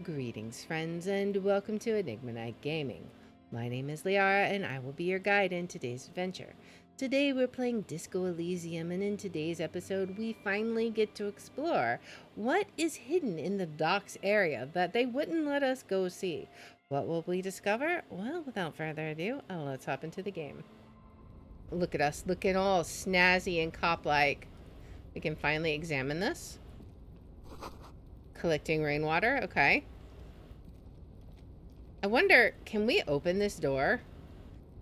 Greetings, friends, and welcome to Enigma Night Gaming. My name is Liara, and I will be your guide in today's adventure. Today, we're playing Disco Elysium, and in today's episode, we finally get to explore what is hidden in the docks area that they wouldn't let us go see. What will we discover? Well, without further ado, let's hop into the game. Look at us, looking all snazzy and cop-like. We can finally examine this. Collecting rainwater, okay. I wonder, can we open this door?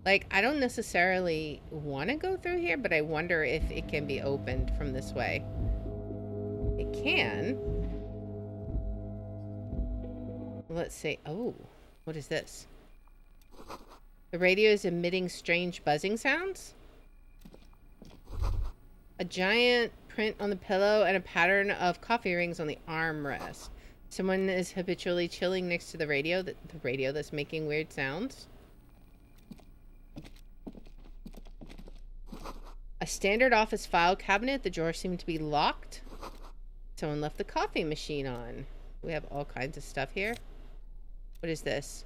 Like, I don't necessarily want to go through here, but I wonder if it can be opened from this way. It can. Let's see. Oh, what is this? The radio is emitting strange buzzing sounds. A giant print on the pillow and a pattern of coffee rings on the armrest. Someone is habitually chilling next to the radio that's making weird sounds. A standard office file cabinet. The drawers seem to be locked. Someone left the coffee machine on. We have all kinds of stuff here. What is this?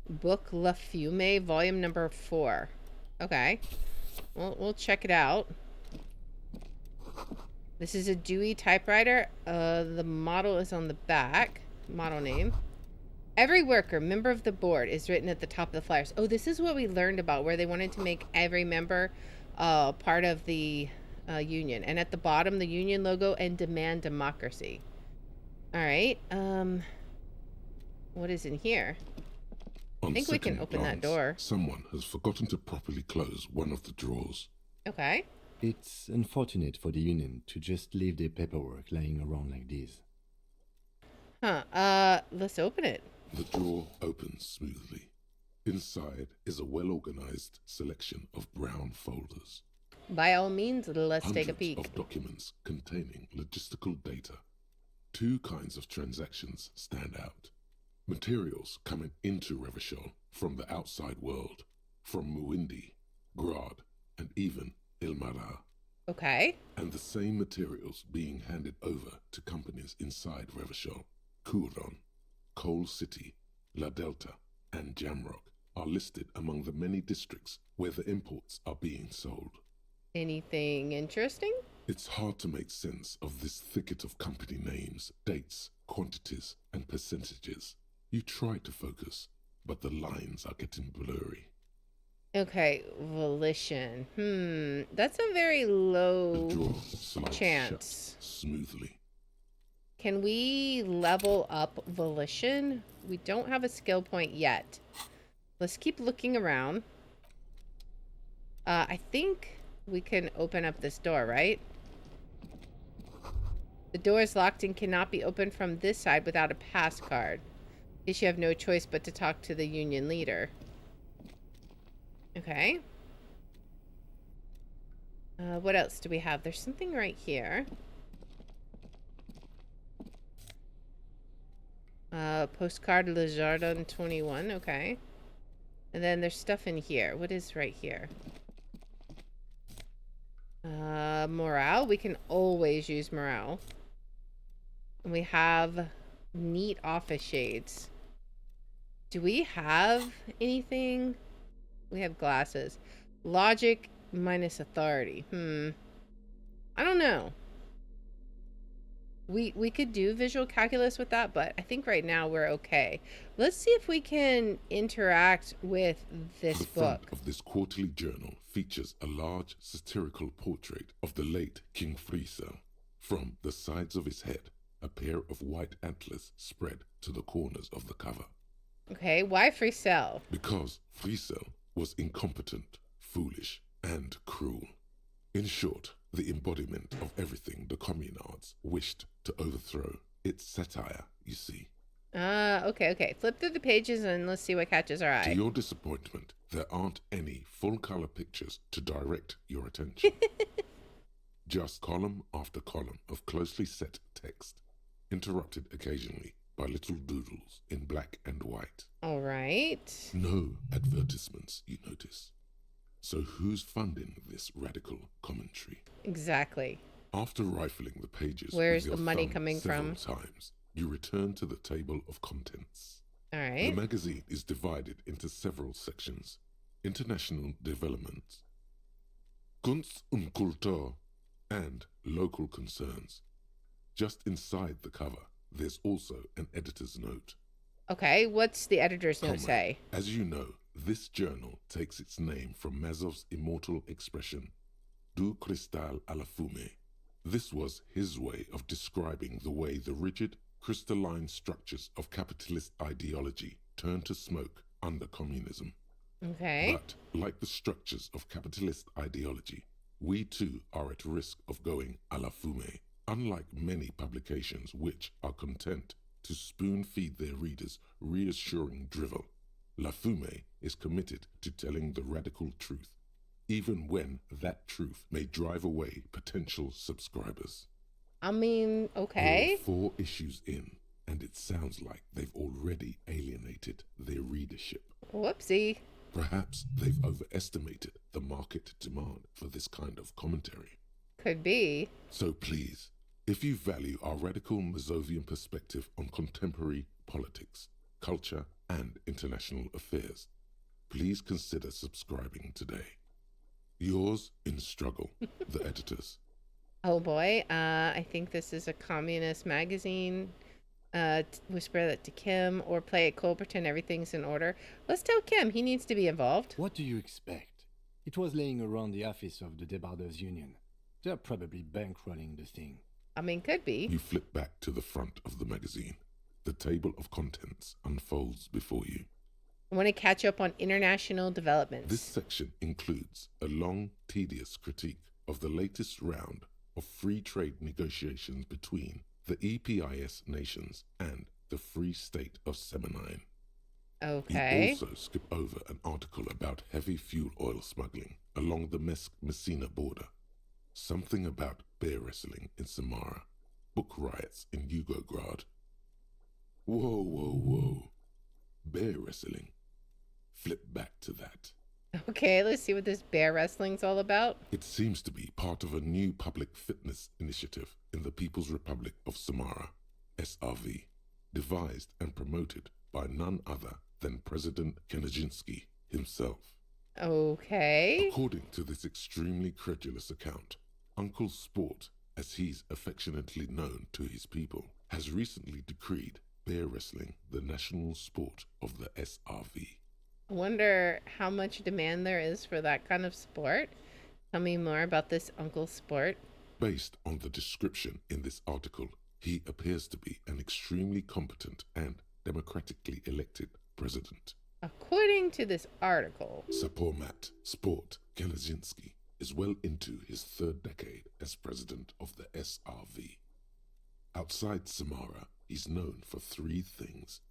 Book La Fume, volume number 4. Okay. Well, we'll check it out. This is a Dewey typewriter. The model is on the back. Model name. Every worker, member of the board, is written at the top of the flyers. Oh, this is what we learned about, where they wanted to make every member part of the union. And at the bottom, the union logo and demand democracy. All right. What is in here? I think we can open that door. Someone has forgotten to properly close one of the drawers. Okay. It's unfortunate for the union to just leave their paperwork lying around like this. Huh. Let's open it. The drawer opens smoothly. Inside is a well-organized selection of brown folders. By all means, let's take a peek. Hundreds of documents containing logistical data. 2 kinds of transactions stand out. Materials coming into Revachol from the outside world, from Muindi, Grad, and even Ilmara. Okay. And the same materials being handed over to companies inside Revachol. Kuron, Coal City, La Delta, and Jamrock are listed among the many districts where the imports are being sold. Anything interesting? It's hard to make sense of this thicket of company names, dates, quantities, and percentages. You try to focus, but the lines are getting blurry. Okay, volition. That's a very low chance. Smoothly. Can we level up volition? We don't have a skill point yet. Let's keep looking around. I think we can open up this door, right? The door is locked and cannot be opened from this side without a pass card. I guess you have no choice but to talk to the union leader. Okay. What else do we have? There's something right here. Postcard Le Jardin 21. Okay. And then there's stuff in here. What is right here? Morale. We can always use morale. And we have neat office shades. Do we have anything? We have glasses. Logic minus authority. I don't know. We could do visual calculus with that, but I think right now we're okay. Let's see if we can interact with this book. The front of this quarterly journal features a large satirical portrait of the late King Friesel. From the sides of his head, a pair of white antlers spread to the corners of the cover. Okay, why Friesel? Because Friesel was incompetent, foolish, and cruel. In short, the embodiment of everything the communards wished to overthrow. It's satire, you see. Okay. Flip through the pages and let's see what catches our eye. To your disappointment, there aren't any full-color pictures to direct your attention. Just column after column of closely set text, interrupted occasionally by little doodles in black and white. All right. No advertisements, you notice. So who's funding this radical commentary? Exactly. After rifling the pages, where's the money coming from? Times, you return to the table of contents. All The right. magazine is divided into several sections: international development, Kunst und Kultur, and local concerns. Just inside the cover, there's also an editor's note. Okay, what's the editor's note Comrade, say? as you know, this journal takes its name from Mazov's immortal expression, du cristal à la fumée. This was his way of describing the way the rigid, crystalline structures of capitalist ideology turned to smoke under communism. Okay. But, like the structures of capitalist ideology, we too are at risk of going à la fumée. Unlike many publications which are content to spoon-feed their readers reassuring drivel, La Fumée is committed to telling the radical truth, even when that truth may drive away potential subscribers. I mean, We're okay. 4 issues in, and it sounds like they've already alienated their readership. Whoopsie. Perhaps they've overestimated the market demand for this kind of commentary. Could be. So please, if you value our radical Mazovian perspective on contemporary politics, culture, and international affairs, please consider subscribing today. Yours in struggle, the editors. Oh boy. I think this is a communist magazine. Whisper that to Kim, or play it cool, pretend everything's in order. Let's tell Kim he needs to be involved. What do you expect? It was laying around the office of the Debarders Union. They're probably bankrolling the thing. I mean, could be. You flip back to the front of the magazine. The table of contents unfolds before you. I want to catch up on international developments. This section includes a long, tedious critique of the latest round of free trade negotiations between the EPIS nations and the Free State of Semenine. Okay. You also skip over an article about heavy fuel oil smuggling along the Messina border, something about bear wrestling in Samara, book riots in Yugograd. Whoa, whoa, whoa. Bear wrestling. Flip back to that. Okay, let's see what this bear wrestling's all about. It seems to be part of a new public fitness initiative in the People's Republic of Samara, SRV, devised and promoted by none other than President Kanajinsky himself. Okay. According to this extremely credulous account, Uncle Sport, as he's affectionately known to his people, has recently decreed bear wrestling the national sport of the SRV. I wonder how much demand there is for that kind of sport. Tell me more about this Uncle Sport. Based on the description in this article, he appears to be an extremely competent and democratically elected president. According to this article, Sapormat Sport Kanajinsky is well into his 3rd decade as president of the SRV. Outside Samara, he's known for 3 things: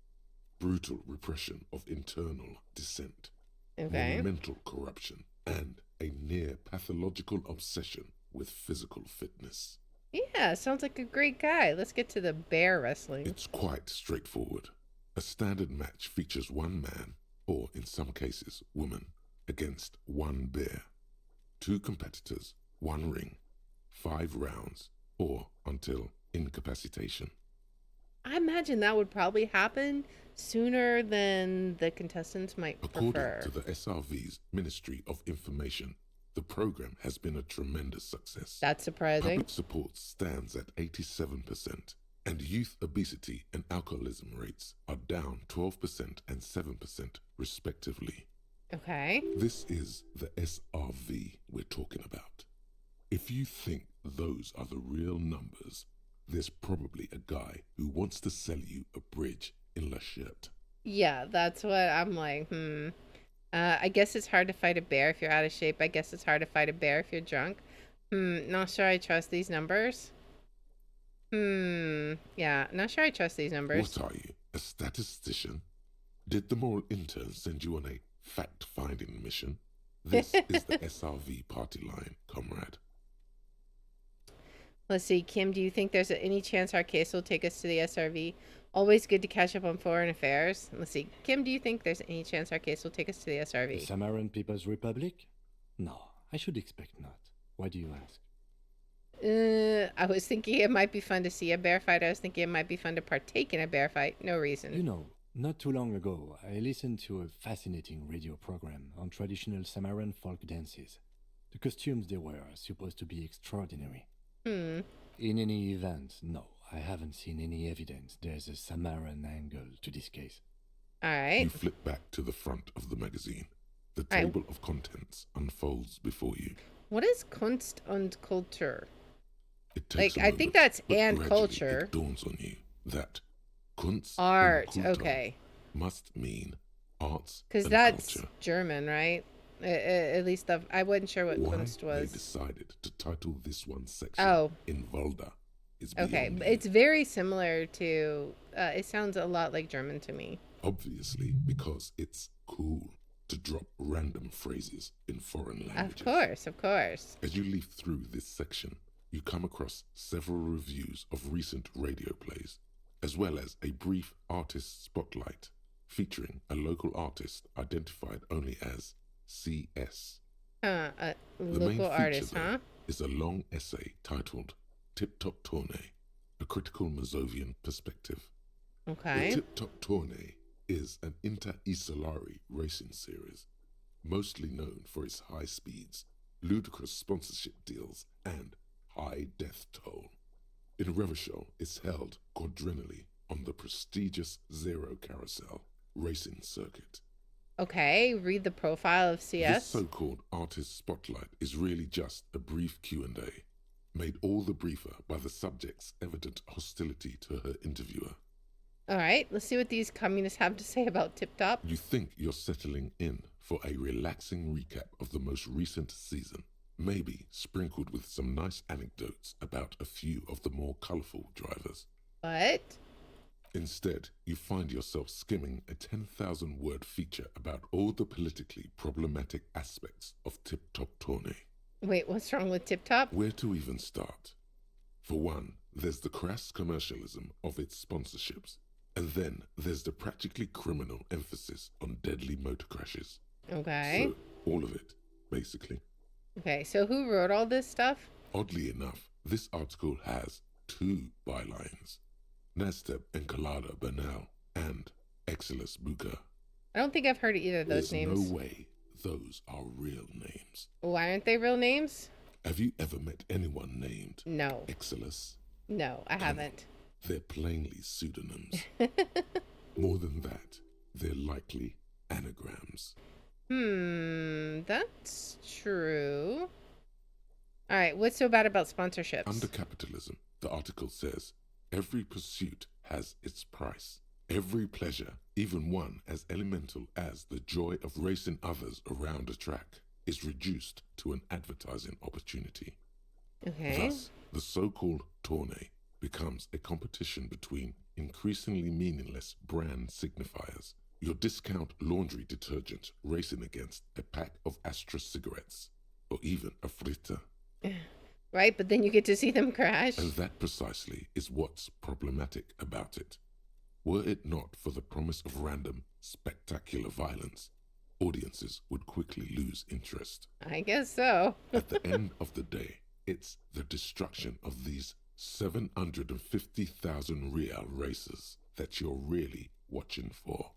brutal repression of internal dissent, okay. monumental corruption, and a near pathological obsession with physical fitness. Yeah, sounds like a great guy. Let's get to the bear wrestling. It's quite straightforward. A standard match features 1 man, or in some cases woman, against 1 bear. 2 competitors, 1 ring, 5 rounds, or until incapacitation. I imagine that would probably happen sooner than the contestants might According prefer. to the SRV's Ministry of Information, the program has been a tremendous success. That's surprising. Public support stands at 87%, and youth obesity and alcoholism rates are down 12% and 7% respectively. Okay. This is the SRV we're talking about. If you think those are the real numbers, there's probably a guy who wants to sell you a bridge in La Chute. Yeah, that's what I'm like, I guess it's hard to fight a bear if you're out of shape. I guess it's hard to fight a bear if you're drunk. Not sure I trust these numbers. Yeah, not sure I trust these numbers. What are you, a statistician? Did the moral intern send you on a fact-finding mission? This is the SRV party line, comrade. Let's see, Kim, do you think there's any chance our case will take us to the SRV? Always good to catch up on foreign affairs. Let's see, Kim, do you think there's any chance our case will take us to the The SRV? Samaran People's Republic? No, I should expect not. Why do you ask? I was thinking it might be fun to see a bear fight. I was thinking it might be fun to partake in a bear fight. No reason. You know, not too long ago, I listened to a fascinating radio program on traditional Samaran folk dances. The costumes they wear are supposed to be extraordinary. Hmm. In any event, no, I haven't seen any evidence there's a Samaran angle to this case. All right. You flip back to the front of the magazine. The All right. table of contents unfolds before you. What is Kunst und Kultur? It takes Like, a I think moment, that's but and gradually culture. It dawns on you that Kunst Art. und Kultur Okay. must mean arts Because and that's culture. German, right? At least I wasn't sure what Why Kunst they was. decided to title this one section Oh. in Volda is Okay. beyond It's you. very similar to, it sounds a lot like German to me. Obviously, because it's cool to drop random phrases in foreign languages. Of course, of course. As you leaf through this section, you come across several reviews of recent radio plays, as well as a brief artist spotlight featuring a local artist identified only as CS. A The main local feature, artist, though, huh? is a long essay titled Tip Top Tournée, a critical Mazovian perspective. Okay. The Tip Top Tournée is an inter-Isolari racing series, mostly known for its high speeds, ludicrous sponsorship deals, and high death toll. In Revachol, it's held quadrennially on the prestigious Zero Carousel racing circuit. Okay, read the profile of This CS. so-called artist spotlight is really just a brief Q&A, made all the briefer by the subject's evident hostility to her interviewer. All right, let's see what these communists have to say about Tip Top. You think you're settling in for a relaxing recap of the most recent season, maybe sprinkled with some nice anecdotes about a few of the more colourful drivers. But Instead, you find yourself skimming a 10,000-word feature about all the politically problematic aspects of Tip Top Tournée. wait, what's wrong with Tip Top? Where to even start? For one, there's the crass commercialism of its sponsorships, and then there's the practically criminal emphasis on deadly motor crashes. Okay. So, all of it, basically. Okay, so who wrote all this stuff? Oddly enough, this article has two bylines: Nasteb Encolada Bernal and Exilus Buka. I don't think I've heard of either of those There's names. no way those are real names. Why aren't they real names? Have you ever met anyone named No. Exilus? No, I haven't. They're plainly pseudonyms. More than that, they're likely anagrams. That's true. All right, what's so bad about sponsorships? Under capitalism, the article says, every pursuit has its price. Every pleasure, even one as elemental as the joy of racing others around a track, is reduced to an advertising opportunity. Okay. Thus, the so-called tournée becomes a competition between increasingly meaningless brand signifiers. Your discount laundry detergent racing against a pack of Astra cigarettes, or even a fritter. Right, but then you get to see them crash. And that precisely is what's problematic about it. Were it not for the promise of random, spectacular violence, audiences would quickly lose interest. I guess so. At the end of the day, it's the destruction of these 750,000 real racers that you're really watching for.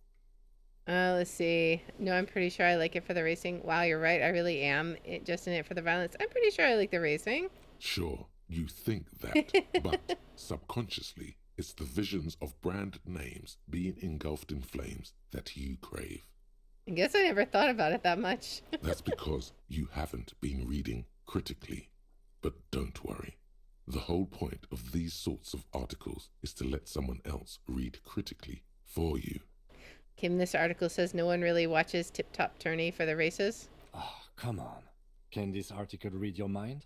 Let's see. No, I'm pretty sure I like it for the racing. Wow, you're right. I really am just in it for the violence. I'm pretty sure I like the racing. Sure, you think that, but subconsciously, it's the visions of brand names being engulfed in flames that you crave. I guess I never thought about it that much. That's because you haven't been reading critically. But don't worry. The whole point of these sorts of articles is to let someone else read critically for you. Kim, this article says no one really watches Tip Top Tourney for the races. Oh, come on. Can this article read your mind?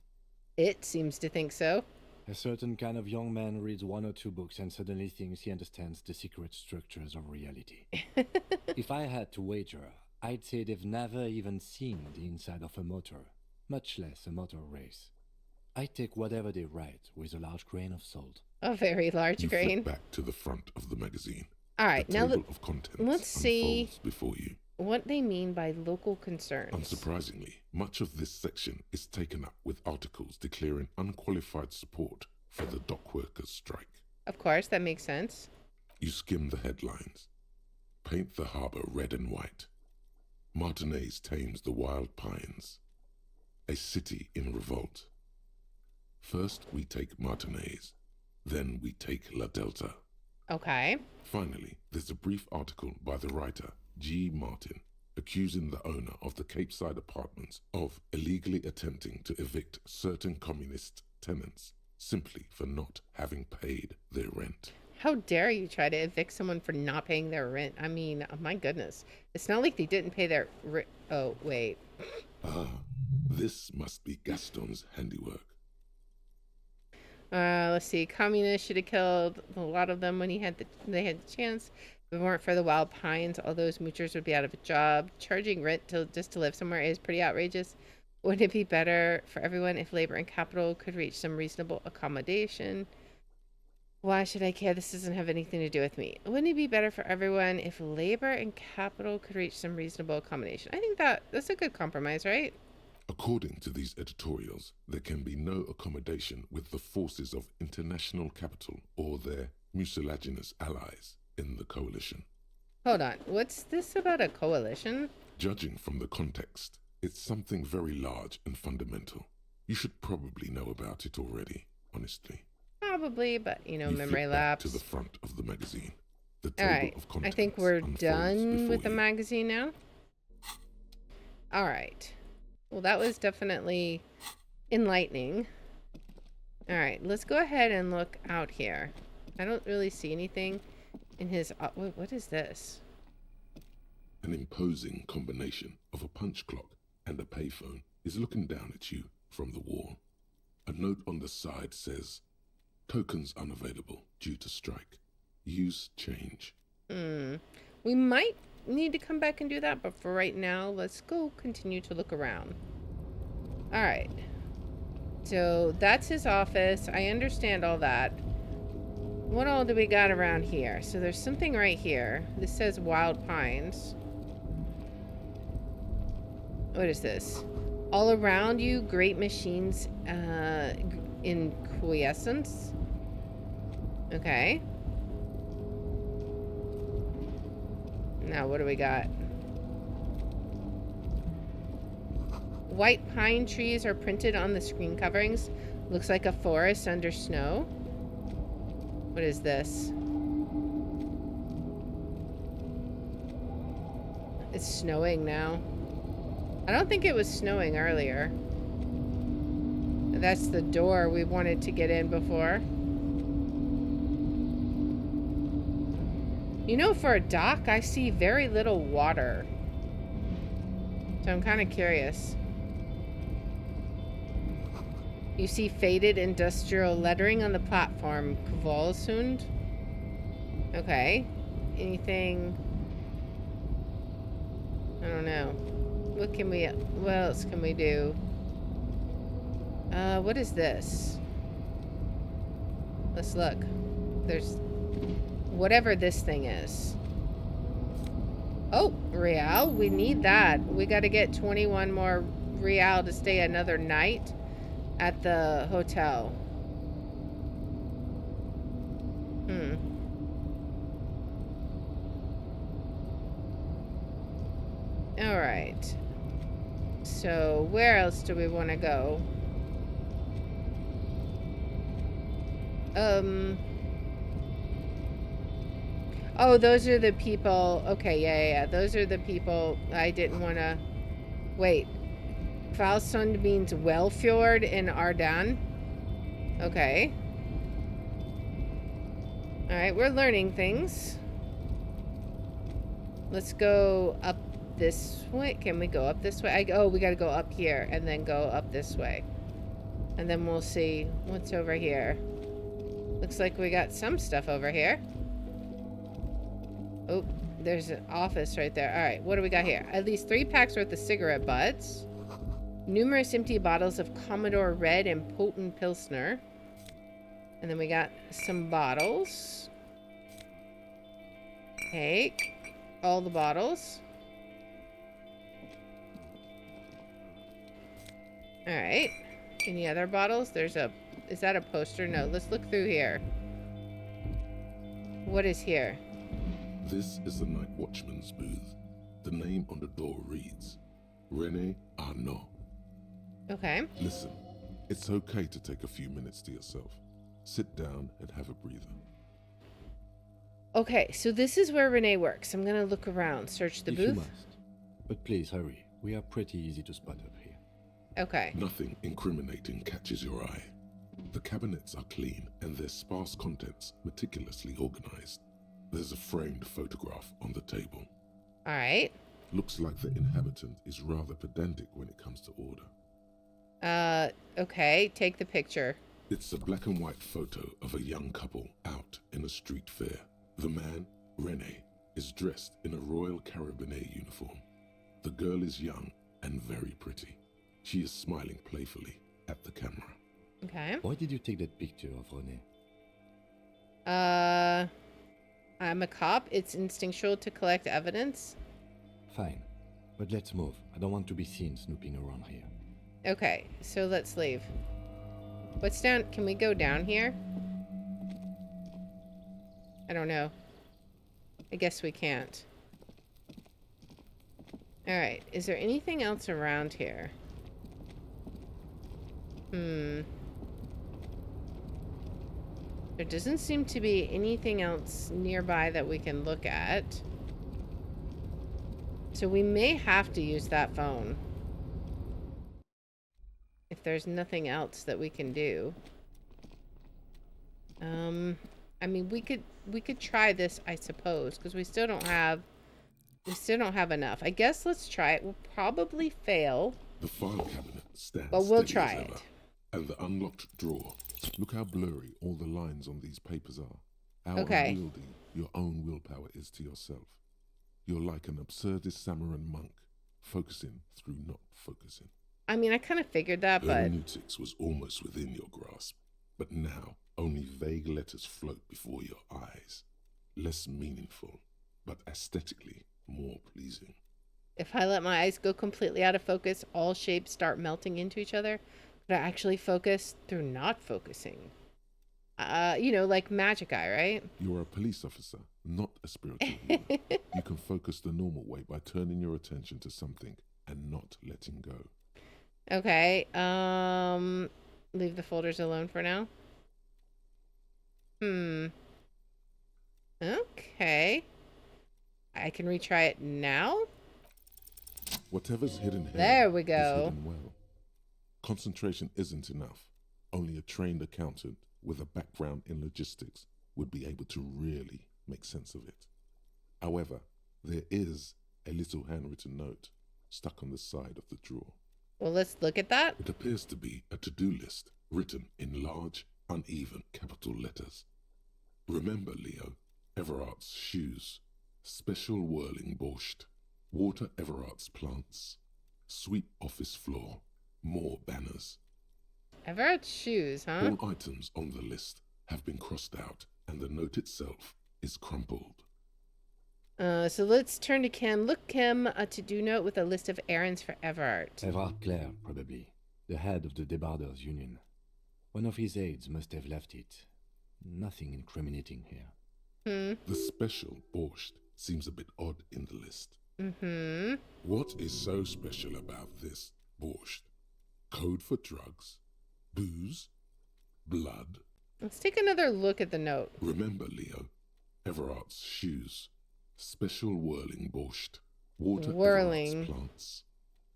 It seems to think so. A certain kind of young man reads one or two books and suddenly thinks he understands the secret structures of reality. If I had to wager, I'd say they've never even seen the inside of a motor, much less a motor race. I take whatever they write with a large grain of salt. A very large You grain. flip back to the front of the magazine. All right, The now table of contents let's see. unfolds before you. what they mean by local concerns. Unsurprisingly, much of this section is taken up with articles declaring unqualified support for the dock workers' strike. Of course, that makes sense. You skim the headlines. Paint the harbour red and white. Martinez tames the wild pines. A city in revolt. First we take Martinez, then we take La Delta. Okay. Finally, there's a brief article by the writer, G. Martin, accusing the owner of the Capeside Apartments of illegally attempting to evict certain communist tenants simply for not having paid their rent. How dare you try to evict someone for not paying their rent? I mean, oh my goodness. It's not like they didn't pay their oh, wait. Ah, this must be Gaston's handiwork. Let's see. Communists should have killed a lot of them when they had the chance. If it weren't for the wild pines, all those moochers would be out of a job. Charging rent just to live somewhere is pretty outrageous. Wouldn't it be better for everyone if labor and capital could reach some reasonable accommodation? Why should I care? This doesn't have anything to do with me. Wouldn't it be better for everyone if labor and capital could reach some reasonable accommodation? I think that's a good compromise, right? According to these editorials, there can be no accommodation with the forces of international capital or their mucilaginous allies in the coalition. Hold on. What's this about a coalition? Judging from the context, it's something very large and fundamental. You should probably know about it already, honestly. Probably, but you You memory flip back lapse. to the front of the magazine. The All table right. of I contents think we're unfolds done before with the you. magazine now. All right. Well, that was definitely enlightening. All right, let's go ahead and look out here. I don't really see anything in his... what is this? An imposing combination of a punch clock and a payphone is looking down at you from the wall. A note on the side says, "Tokens unavailable due to strike. Use change." We might need to come back and do that, but for right now, let's go continue to look around. All right. So that's his office. I understand all that. What all do we got around here? So there's something right here. This says Wild Pines. What is this? All around you, great machines in quiescence. Okay. Now, what do we got? White pine trees are printed on the screen coverings. Looks like a forest under snow. What is this? It's snowing now. I don't think it was snowing earlier. That's the door we wanted to get in before. You know, for a dock, I see very little water. So I'm kind of curious. You see faded industrial lettering on the platform. Kvalsund. Okay. Anything? I don't know. What else can we do? What is this? Let's look. There's whatever this thing is. Oh, Real. We need that. We got to get 21 more Real to stay another night at the hotel. All right. So where else do we want to go? Oh, those are the people. Okay, yeah. Those are the people I didn't want to... Wait. Kvalsund means Wellfjord in Ardan. Okay. Alright, we're learning things. Let's go up this way. Can we go up this way? Oh, we gotta go up here and then go up this way. And then we'll see what's over here. Looks like we got some stuff over here. Oh, there's an office right there. Alright, what do we got here? At least 3 packs worth of cigarette butts. Numerous empty bottles of Commodore Red and Potent Pilsner. And then we got some bottles. Okay. All the bottles. All right. Any other bottles? Is that a poster? No, let's look through here. What is here? This is the night watchman's booth. The name on the door reads René Arnaud. Okay. Listen, it's okay to take a few minutes to yourself. Sit down and have a breather. Okay, so this is where Renee works. I'm gonna look around, search the If you booth. must. But please hurry. We are pretty easy to spot up here. Okay. Nothing incriminating catches your eye. The cabinets are clean and their sparse contents meticulously organized. There's a framed photograph on the table. All right. Looks like the inhabitant is rather pedantic when it comes to order. Okay, take the picture. It's a black and white photo of a young couple out in a street fair. The man, René, is dressed in a Royal Carabinier uniform. The girl is young and very pretty. She is smiling playfully at the camera. Okay. Why did you take that picture of René? I'm a cop. It's instinctual to collect evidence. Fine. But let's move. I don't want to be seen snooping around here. Okay, so let's leave. What's down? Can we go down here? I don't know. I guess we can't. Alright, is there anything else around here? There doesn't seem to be anything else nearby that we can look at. So we may have to use that phone. If there's nothing else that we can do. I mean, we could try this, I suppose, because we still don't have enough. I guess let's try it. We'll probably fail. The file cabinet stands But we'll steady try as it. ever. And the unlocked drawer. Look how blurry all the lines on these papers are. How Okay. unwieldy your own willpower is to yourself. You're like an absurdist Samaran monk, focusing through not focusing. I mean, I kind of figured that, but Hermeneutics was almost within your grasp, but now only vague letters float before your eyes. Less meaningful, but aesthetically more pleasing. if I let my eyes go completely out of focus, all shapes start melting into each other. Could I actually focus through not focusing? You know, like magic eye, right? You're a police officer, not a spiritual being. You can focus the normal way by turning your attention to something and not letting go. Okay, leave the folders alone for now. Okay. I can retry it now? Whatever's hidden here There we is go. hidden well. Concentration isn't enough. Only a trained accountant with a background in logistics would be able to really make sense of it. However, there is a little handwritten note stuck on the side of the drawer. Well, let's look at that. It appears to be a to-do list written in large, uneven capital letters. Remember, Leo, Everart's shoes, special whirling borscht, water Everart's plants, sweep office floor, more banners. Everart's shoes, huh? All items on the list have been crossed out and the note itself is crumpled. So let's turn to Kim. Look, Kim, a to-do note with a list of errands for Evrart. Evrart Claire, probably. The head of the Debarders Union. One of his aides must have left it. Nothing incriminating here. The special borscht seems a bit odd in the list. What is so special about this borscht? Code for drugs? Booze? Blood? Let's take another look at the note. Remember, Leo, Everart's shoes, special whirling borscht, water Whirling. Everart's plants,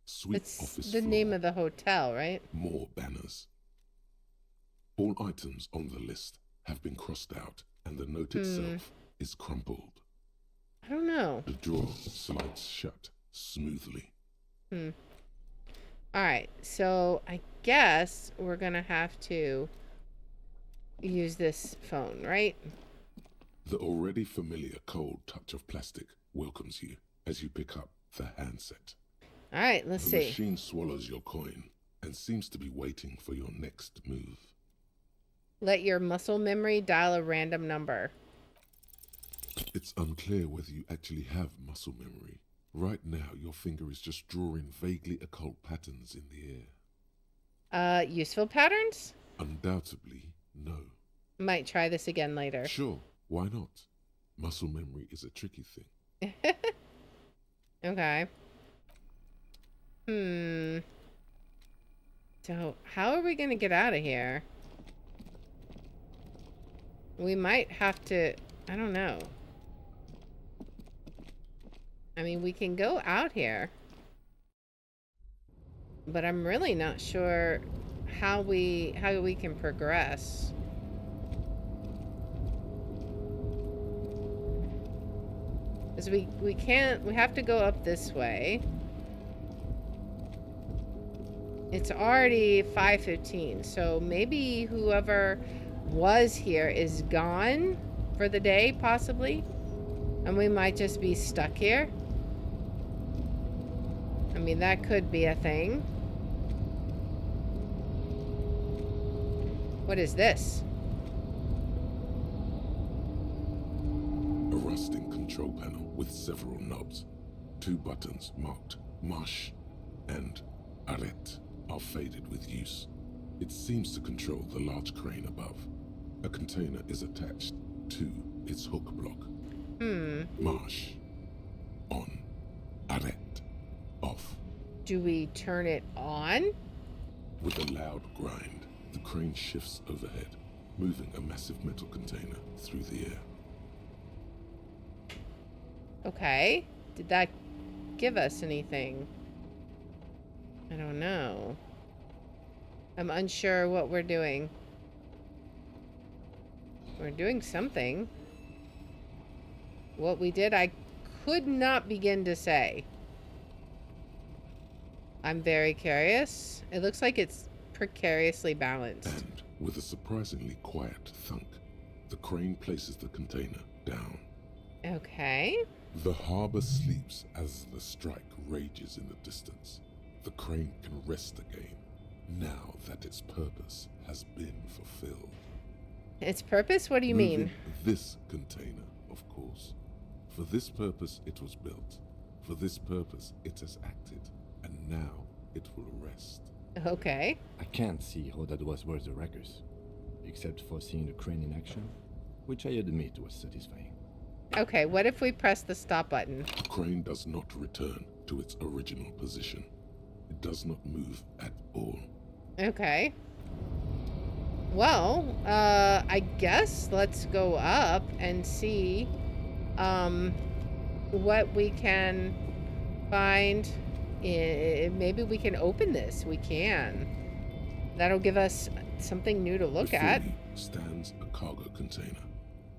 sweep It's office the floor, name of the hotel, right? more banners. All items on the list have been crossed out and the note itself is crumpled. I don't know. The drawer slides shut smoothly. Alright, so I guess we're gonna have to use this phone, right? The already familiar cold touch of plastic welcomes you as you pick up the handset. Alright, let's The see. machine swallows your coin and seems to be waiting for your next move. Let your muscle memory dial a random number. It's unclear whether you actually have muscle memory. Right now, your finger is just drawing vaguely occult patterns in the air. Useful patterns? Undoubtedly, no. Might try this again later. Sure, why not? Muscle memory is a tricky thing. Okay. So, how are we gonna get out of here? We might have to... I don't know. I mean, we can go out here. But I'm really not sure how we can progress. Because we can't... We have to go up this way. It's already 5:15, so maybe whoever was here is gone for the day, possibly. And we might just be stuck here. I mean, that could be a thing. What is this? A rusting control panel with several knobs. 2 buttons marked Marsh and Arrête are faded with use. It seems to control the large crane above. A container is attached to its hook block. Marsh. On. Arrête. Off. Do we turn it on? With a loud grind, the crane shifts overhead, moving a massive metal container through the air. Okay. Did that give us anything? I don't know. I'm unsure what we're doing. We're doing something. What we did, I could not begin to say. I'm very curious. It looks like it's precariously balanced. And with a surprisingly quiet thunk, the crane places the container down. Okay. The harbor sleeps as the strike rages in the distance. The crane can rest again, now that its purpose has been fulfilled. Its purpose? What do you Moving mean? This container, of course. For this purpose it was built. For this purpose it has acted. And now it will rest. Okay. I can't see how that was worth the records, except for seeing the crane in action, which I admit was satisfying. Okay, what if we press the stop button? The crane does not return to its original position. It does not move at all. Okay. Well, I guess let's go up and see what we can find. Maybe we can open this. We can. That'll give us something new to look Before at. me stands a cargo container,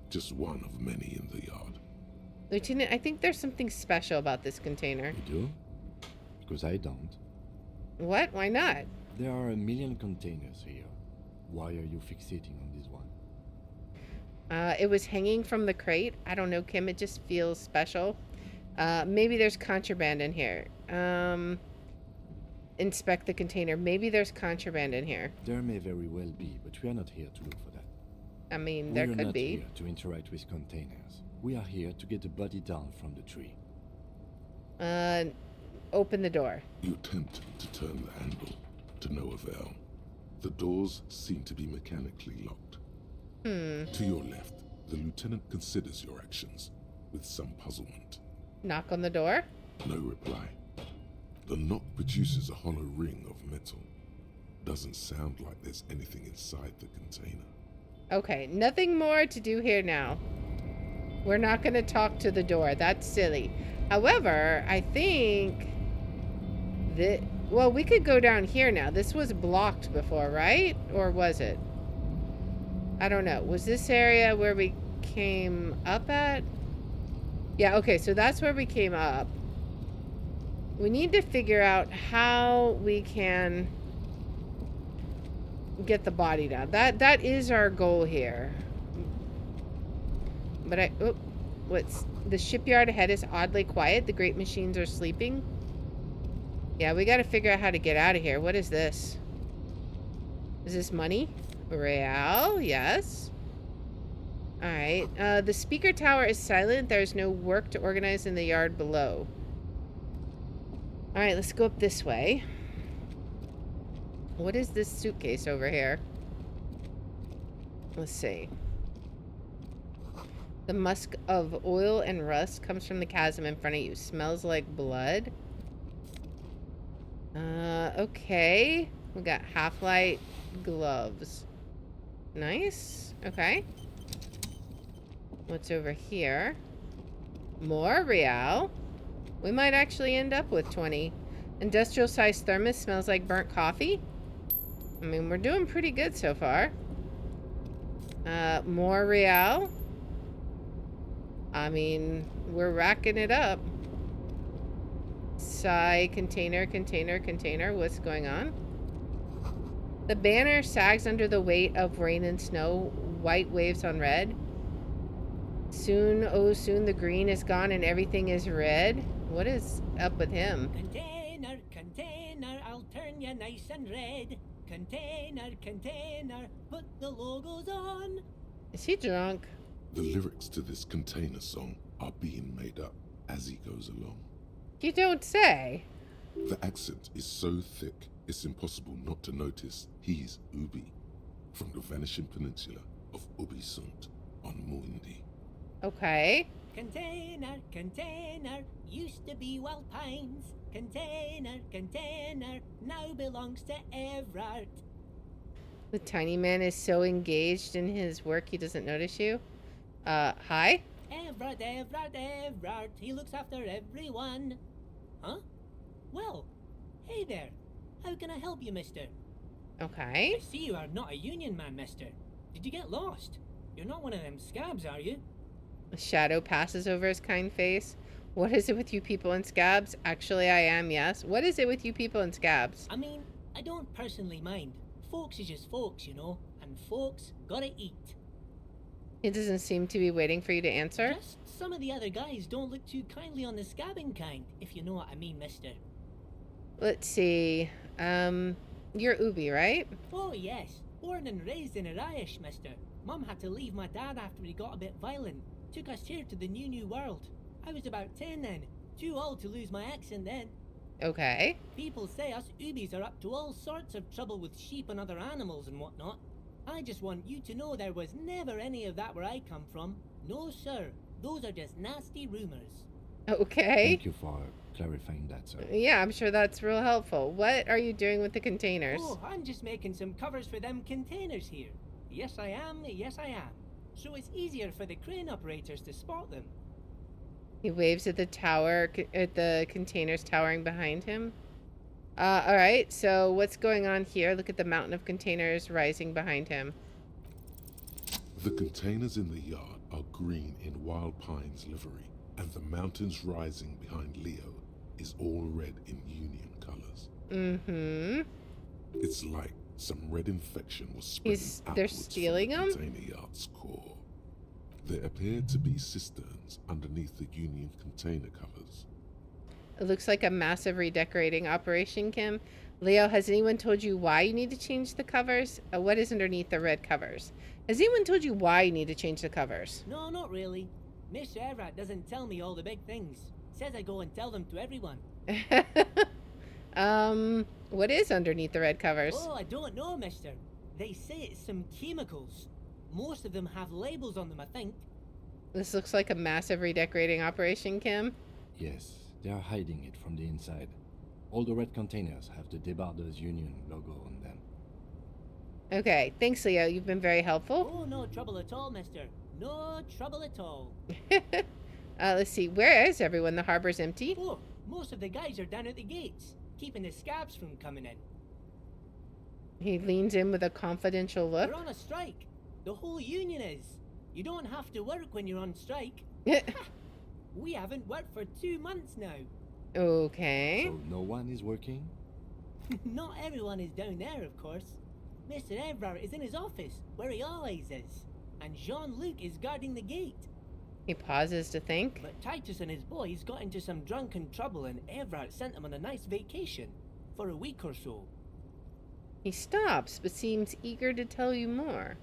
just one of many in the yard. Lieutenant, I think there's something special about this container. You do? Because I don't. What? Why not? There are a million containers here. Why are you fixating on this one? It was hanging from the crate. I don't know, Kim. It just feels special. Maybe there's contraband in here. Inspect the container. Maybe there's contraband in here. There may very well be, but we are not here to look for that. I mean, there We are could not be. here to interact with containers. We are here to get the body down from the tree. Open the door. You attempt to turn the handle, to no avail. The doors seem to be mechanically locked. To your left, the lieutenant considers your actions with some puzzlement. Knock on the door. No reply. The knock produces a hollow ring of metal. Doesn't sound like there's anything inside the container. Okay, nothing more to do here now. We're not going to talk to the door. That's silly. However, I think that... Well, we could go down here now. This was blocked before, right? Or was it? I don't know. Was this area where we came up at? Yeah, okay, so that's where we came up. We need to figure out how we can get the body down. That is our goal here. But what's the shipyard ahead is oddly quiet. The great machines are sleeping. Yeah, we got to figure out how to get out of here. What is this? Is this money? Real, yes. All right. The speaker tower is silent. There's no work to organize in the yard below. All right, let's go up this way. What is this suitcase over here? Let's see. The musk of oil and rust comes from the chasm in front of you. Smells like blood. Okay. We got half-light gloves. Nice. Okay. What's over here? More real. We might actually end up with 20. Industrial-sized thermos smells like burnt coffee. I mean, we're doing pretty good so far. More real. I mean, we're racking it up. Container. What's going on? The banner sags under the weight of rain and snow. White waves on red. Soon, oh soon, the green is gone and everything is red. What is up with him? Container, I'll turn you nice and red. Container, put the logos on. Is he drunk? The lyrics to this container song are being made up as he goes along. You don't say. The accent is so thick, it's impossible not to notice he's Ubi, from the vanishing peninsula of Ubisunt on Muindi. Okay. Container, used to be Wild Pines. Container, now belongs to Evrart. The tiny man is so engaged in his work he doesn't notice you. Hi? Evrart, he looks after everyone. Huh? Well, hey there. How can I help you, mister? Okay. I see you are not a union man, mister. Did you get lost? You're not one of them scabs, are you? A shadow passes over his kind face. What is it with you people in scabs? Actually, I am, yes. What is it with you people in scabs? I mean, I don't personally mind. Folks is just folks, you know, and folks gotta eat. He doesn't seem to be waiting for you to answer. Just some of the other guys don't look too kindly on the scabbing kind, if you know what I mean, mister. Let's see. You're Ubi, right? Oh, yes. Born and raised in Irish, mister. Mum had to leave my dad after he got a bit violent. Took us here to the new world. I was about 10 then. Too old to lose my accent then. Okay. People say us Ubis are up to all sorts of trouble with sheep and other animals and whatnot. I just want you to know there was never any of that where I come from. No, sir. Those are just nasty rumors. Okay. Thank you for clarifying that, sir. Yeah, I'm sure that's real helpful. What are you doing with the containers? Oh, I'm just making some covers for them containers here. Yes, I am. So it's easier for the crane operators to spot them. He waves at the tower, at the containers towering behind him. Alright, so what's going on here? Look at the mountain of containers rising behind him. The containers in the yard are green in Wild Pines livery, and the mountains rising behind Leo is all red in Union colors. Mm-hmm. It's like some red infection was spreading They're outwards stealing from the them? container yard's core. There appear to be cisterns underneath the Union container covers. It looks like a massive redecorating operation, Kim. Leo, has anyone told you why you need to change the covers? What is underneath the red covers? Has anyone told you why you need to change the covers? No, not really. Miss Evrart doesn't tell me all the big things. Says I go and tell them to everyone. What is underneath the red covers? Oh, I don't know, mister. They say it's some chemicals. Most of them have labels on them, I think. This looks like a massive redecorating operation, Kim. Yes, they are hiding it from the inside. All the red containers have the Debarders Union logo on them. Okay, thanks, Leo. You've been very helpful. Oh, no trouble at all, mister. No trouble at all. Let's see. Where is everyone? The harbor's empty. Oh, most of the guys are down at the gates, keeping the scabs from coming in. He leans in with a confidential look. They're on a strike. The whole union is. You don't have to work when you're on strike. We haven't worked for 2 months now. Okay. So no one is working? Not everyone is down there, of course. Mr. Evrart is in his office, where he always is. And Jean-Luc is guarding the gate. He pauses to think. But Titus and his boys got into some drunken trouble and Evrart sent them on a nice vacation. For a week or so. He stops, but seems eager to tell you more.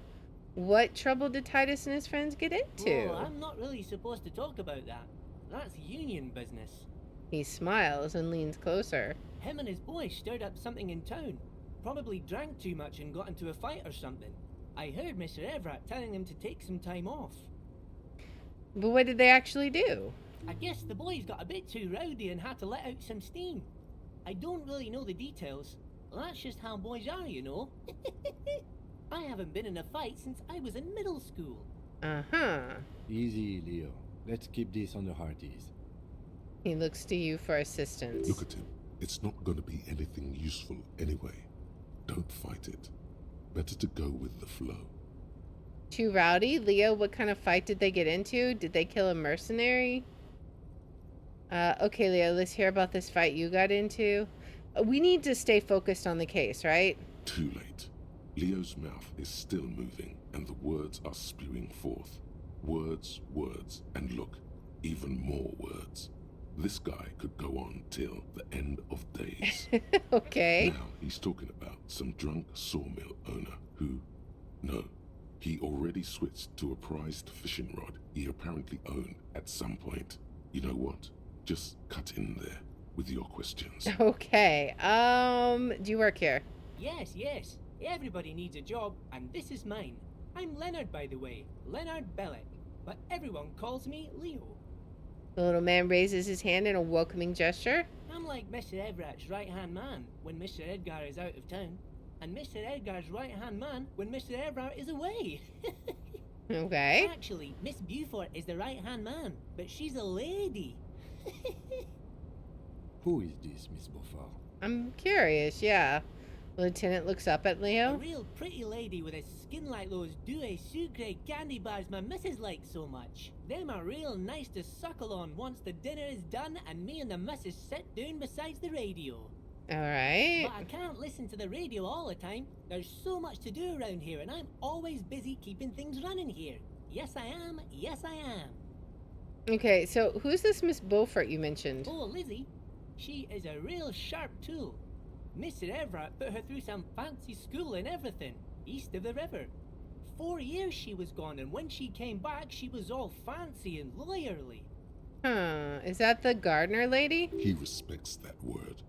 What trouble did Titus and his friends get into? Oh, I'm not really supposed to talk about that. That's union business. He smiles and leans closer. Him and his boys stirred up something in town. Probably drank too much and got into a fight or something. I heard Mr. Evrart telling him to take some time off. But what did they actually do? I guess the boys got a bit too rowdy and had to let out some steam. I don't really know the details. That's just how boys are, you know. I haven't been in a fight since I was in middle school. Uh-huh. Easy, Leo. Let's keep this on the hearties. He looks to you for assistance. Look at him. It's not going to be anything useful anyway. Don't fight it. Better to go with the flow. Too rowdy? Leo, what kind of fight did they get into? Did they kill a mercenary? Okay, Leo, let's hear about this fight you got into. We need to stay focused on the case, right? Too late. Leo's mouth is still moving, and the words are spewing forth. Words, words, and look, even more words. This guy could go on till the end of days. Okay. Now he's talking about some drunk sawmill owner who... No, he already switched to a prized fishing rod he apparently owned at some point. You know what? Just cut in there with your questions. Okay. Do you work here? Yes, yes. Everybody needs a job, and this is mine. I'm Leonard, by the way. Leonard Bellick. But everyone calls me Leo. The little man raises his hand in a welcoming gesture. I'm like Mr. Everart's right-hand man when Mr. Edgar is out of town, and Mr. Edgar's right-hand man when Mr. Evrart is away. Okay. Actually, Miss Beaufort is the right-hand man, but she's a lady. Who is this, Miss Beaufort? I'm curious, yeah. The lieutenant looks up at A Leo. real pretty lady with a skin like those douce sucre candy bars my missus likes so much. Them are real nice to suckle on once the dinner is done and me and the missus sit down beside the radio. Alright. But I can't listen to the radio all the time. There's so much to do around here and I'm always busy keeping things running here. Yes I am, yes I am. Okay, so who's this Miss Beaufort you mentioned? Oh, Lizzie, she is a real sharp tool. Mr. Evrart put her through some fancy school and everything, east of the river. 4 years she was gone, and when she came back, she was all fancy and lawyerly. Huh. Is that the gardener lady? He respects that word.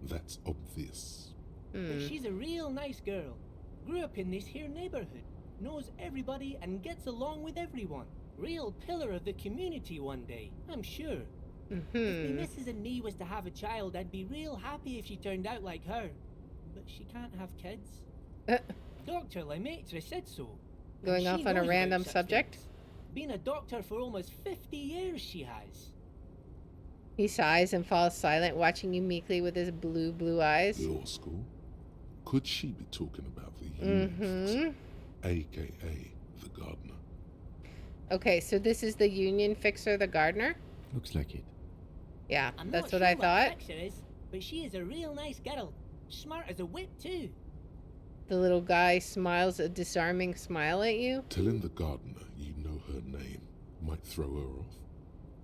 That's obvious. But she's a real nice girl. Grew up in this here neighborhood, knows everybody and gets along with everyone. Real pillar of the community one day, I'm sure. If me missus and me was to have a child, I'd be real happy if she turned out like her. But she can't have kids. Dr. Lemaitre said so. And Going she off on a knows about random such subject? things. Been a doctor for almost 50 years, she has. He sighs and falls silent, watching you meekly with his blue eyes. Law school? Could she be talking about the union fixer, aka the gardener? Okay, so this is the union fixer, the gardener? Looks like it. Yeah, I'm that's not what sure I thought. Fixer is, but she is a real nice girl. Smart as a whip, too. The little guy smiles a disarming smile at you. Telling the gardener you know her name might throw her off.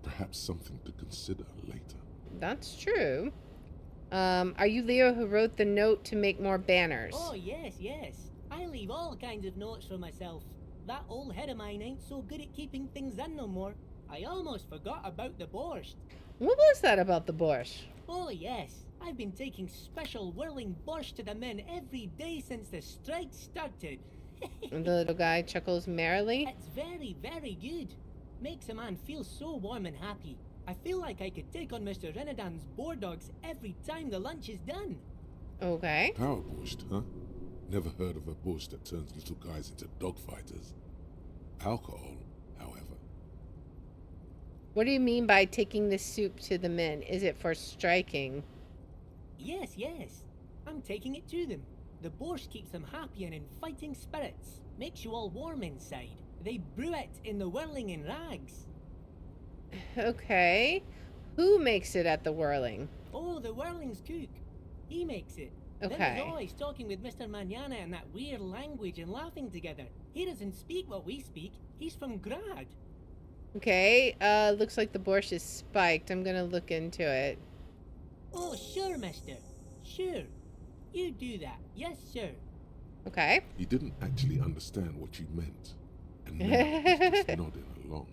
Perhaps something to consider later. That's true. Are you Leo who wrote the note to make more banners? Oh, yes, yes. I leave all kinds of notes for myself. That old head of mine ain't so good at keeping things in no more. I almost forgot about the borscht. What was that about the borscht? Oh, yes. I've been taking special whirling borscht to the men every day since the strike started. And the little guy chuckles merrily. It's very, very good. Makes a man feel so warm and happy. I feel like I could take on Mr. Renadan's boar dogs every time the lunch is done. Okay. Power borscht, huh? Never heard of a borscht that turns little guys into dogfighters. Alcohol, however. What do you mean by taking the soup to the men? Is it for striking? Yes, yes. I'm taking it to them. The borscht keeps them happy and in fighting spirits. Makes you all warm inside. They brew it in the whirling in rags. Okay. Who makes it at the whirling? Oh, the whirling's cook. He makes it. Okay. Then he's always talking with Mr. Manana in that weird language and laughing together. He doesn't speak what we speak. He's from Grad. Okay. Looks like the borscht is spiked. I'm gonna look into it. Oh, sure, mister. Sure. You do that. Yes, sir. Okay. He didn't actually understand what you meant. And now he's just nodding along.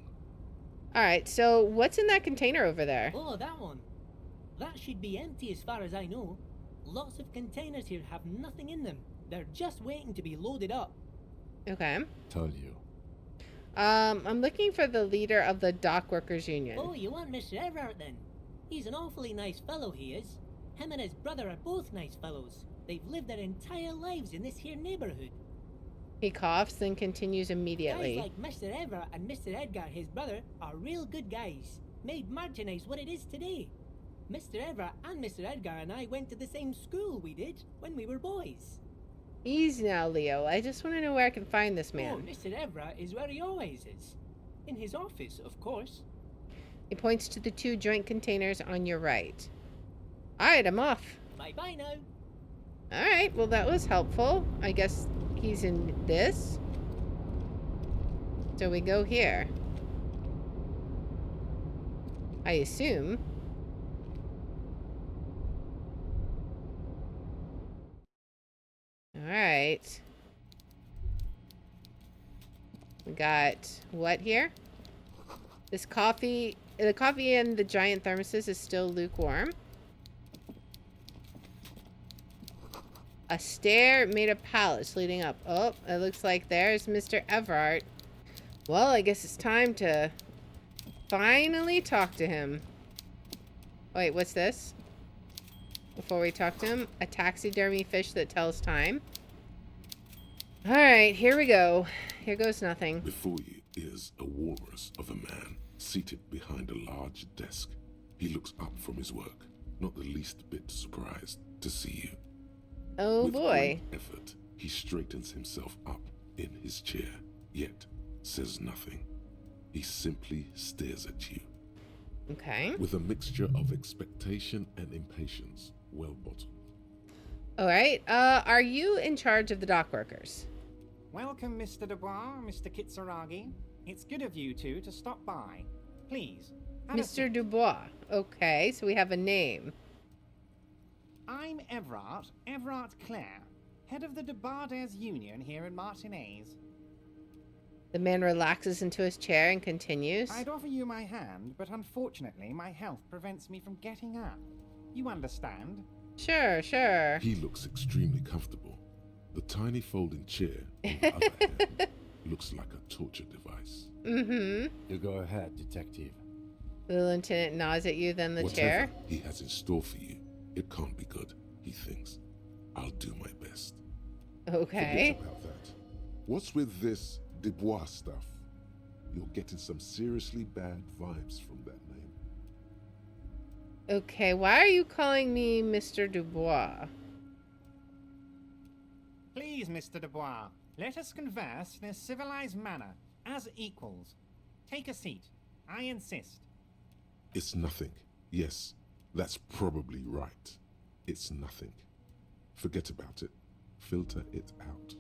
Alright, so what's in that container over there? Oh, that one. That should be empty as far as I know. Lots of containers here have nothing in them. They're just waiting to be loaded up. Okay. Told you. I'm looking for the leader of the Dock Workers Union. Oh, you want Mr. Evrart then? He's an awfully nice fellow, he is. Him and his brother are both nice fellows. They've lived their entire lives in this here neighborhood. He coughs, then continues immediately. Guys like Mr. Evrart and Mr. Edgar, his brother, are real good guys. Made Martinez what it is today. Mr. Evrart and Mr. Edgar and I went to the same school we did when we were boys. Easy now, Leo. I just want to know where I can find this Oh, man. Mr. Evrart is where he always is. In his office, of course. He points to the 2 joint containers on your right. Alright, I'm off. Bye-bye now. Alright, well that was helpful. I guess he's in this. So we go here. I assume. Alright. We got what here? This coffee. The coffee in the giant thermoses is still lukewarm. A stair made of pallets leading up. Oh, it looks like there's Mr. Evrart. Well, I guess it's time to finally talk to him. Wait, what's this? Before we talk to him, a taxidermy fish that tells time. Alright, here we go. Here goes nothing. Before you is a walrus of a man seated behind a large desk. He looks up from his work, not the least bit surprised to see you. Oh With boy. great effort, he straightens himself up in his chair, yet says nothing. He simply stares at you Okay. with a mixture of expectation and impatience, well bottled. Alright, are you in charge of the dock workers? Welcome, Mr. Dubois, Mr. Kitsuragi. It's good of you two to stop by. Please, have a Mr. seat. Dubois. Okay, so we have a name. I'm Evrart Claire, head of the Debarders Union here in Martinez. The man relaxes into his chair and continues. I'd offer you my hand, but unfortunately my health prevents me from getting up. You understand? Sure, sure. He looks extremely comfortable. The tiny folding chair, on the other hand, looks like a torture device. Mm-hmm. You go ahead, detective. The lieutenant nods at you, then the Whatever chair. he has in store for you, it can't be good, he thinks. I'll do my best. Okay. Forget about that. What's with this Dubois stuff? You're getting some seriously bad vibes from that name. Okay, why are you calling me Mr. Dubois? Please, Mr. Dubois, let us converse in a civilized manner, as equals. Take a seat. I insist. It's nothing. Yes, that's probably right. It's nothing. Forget about it. Filter it out.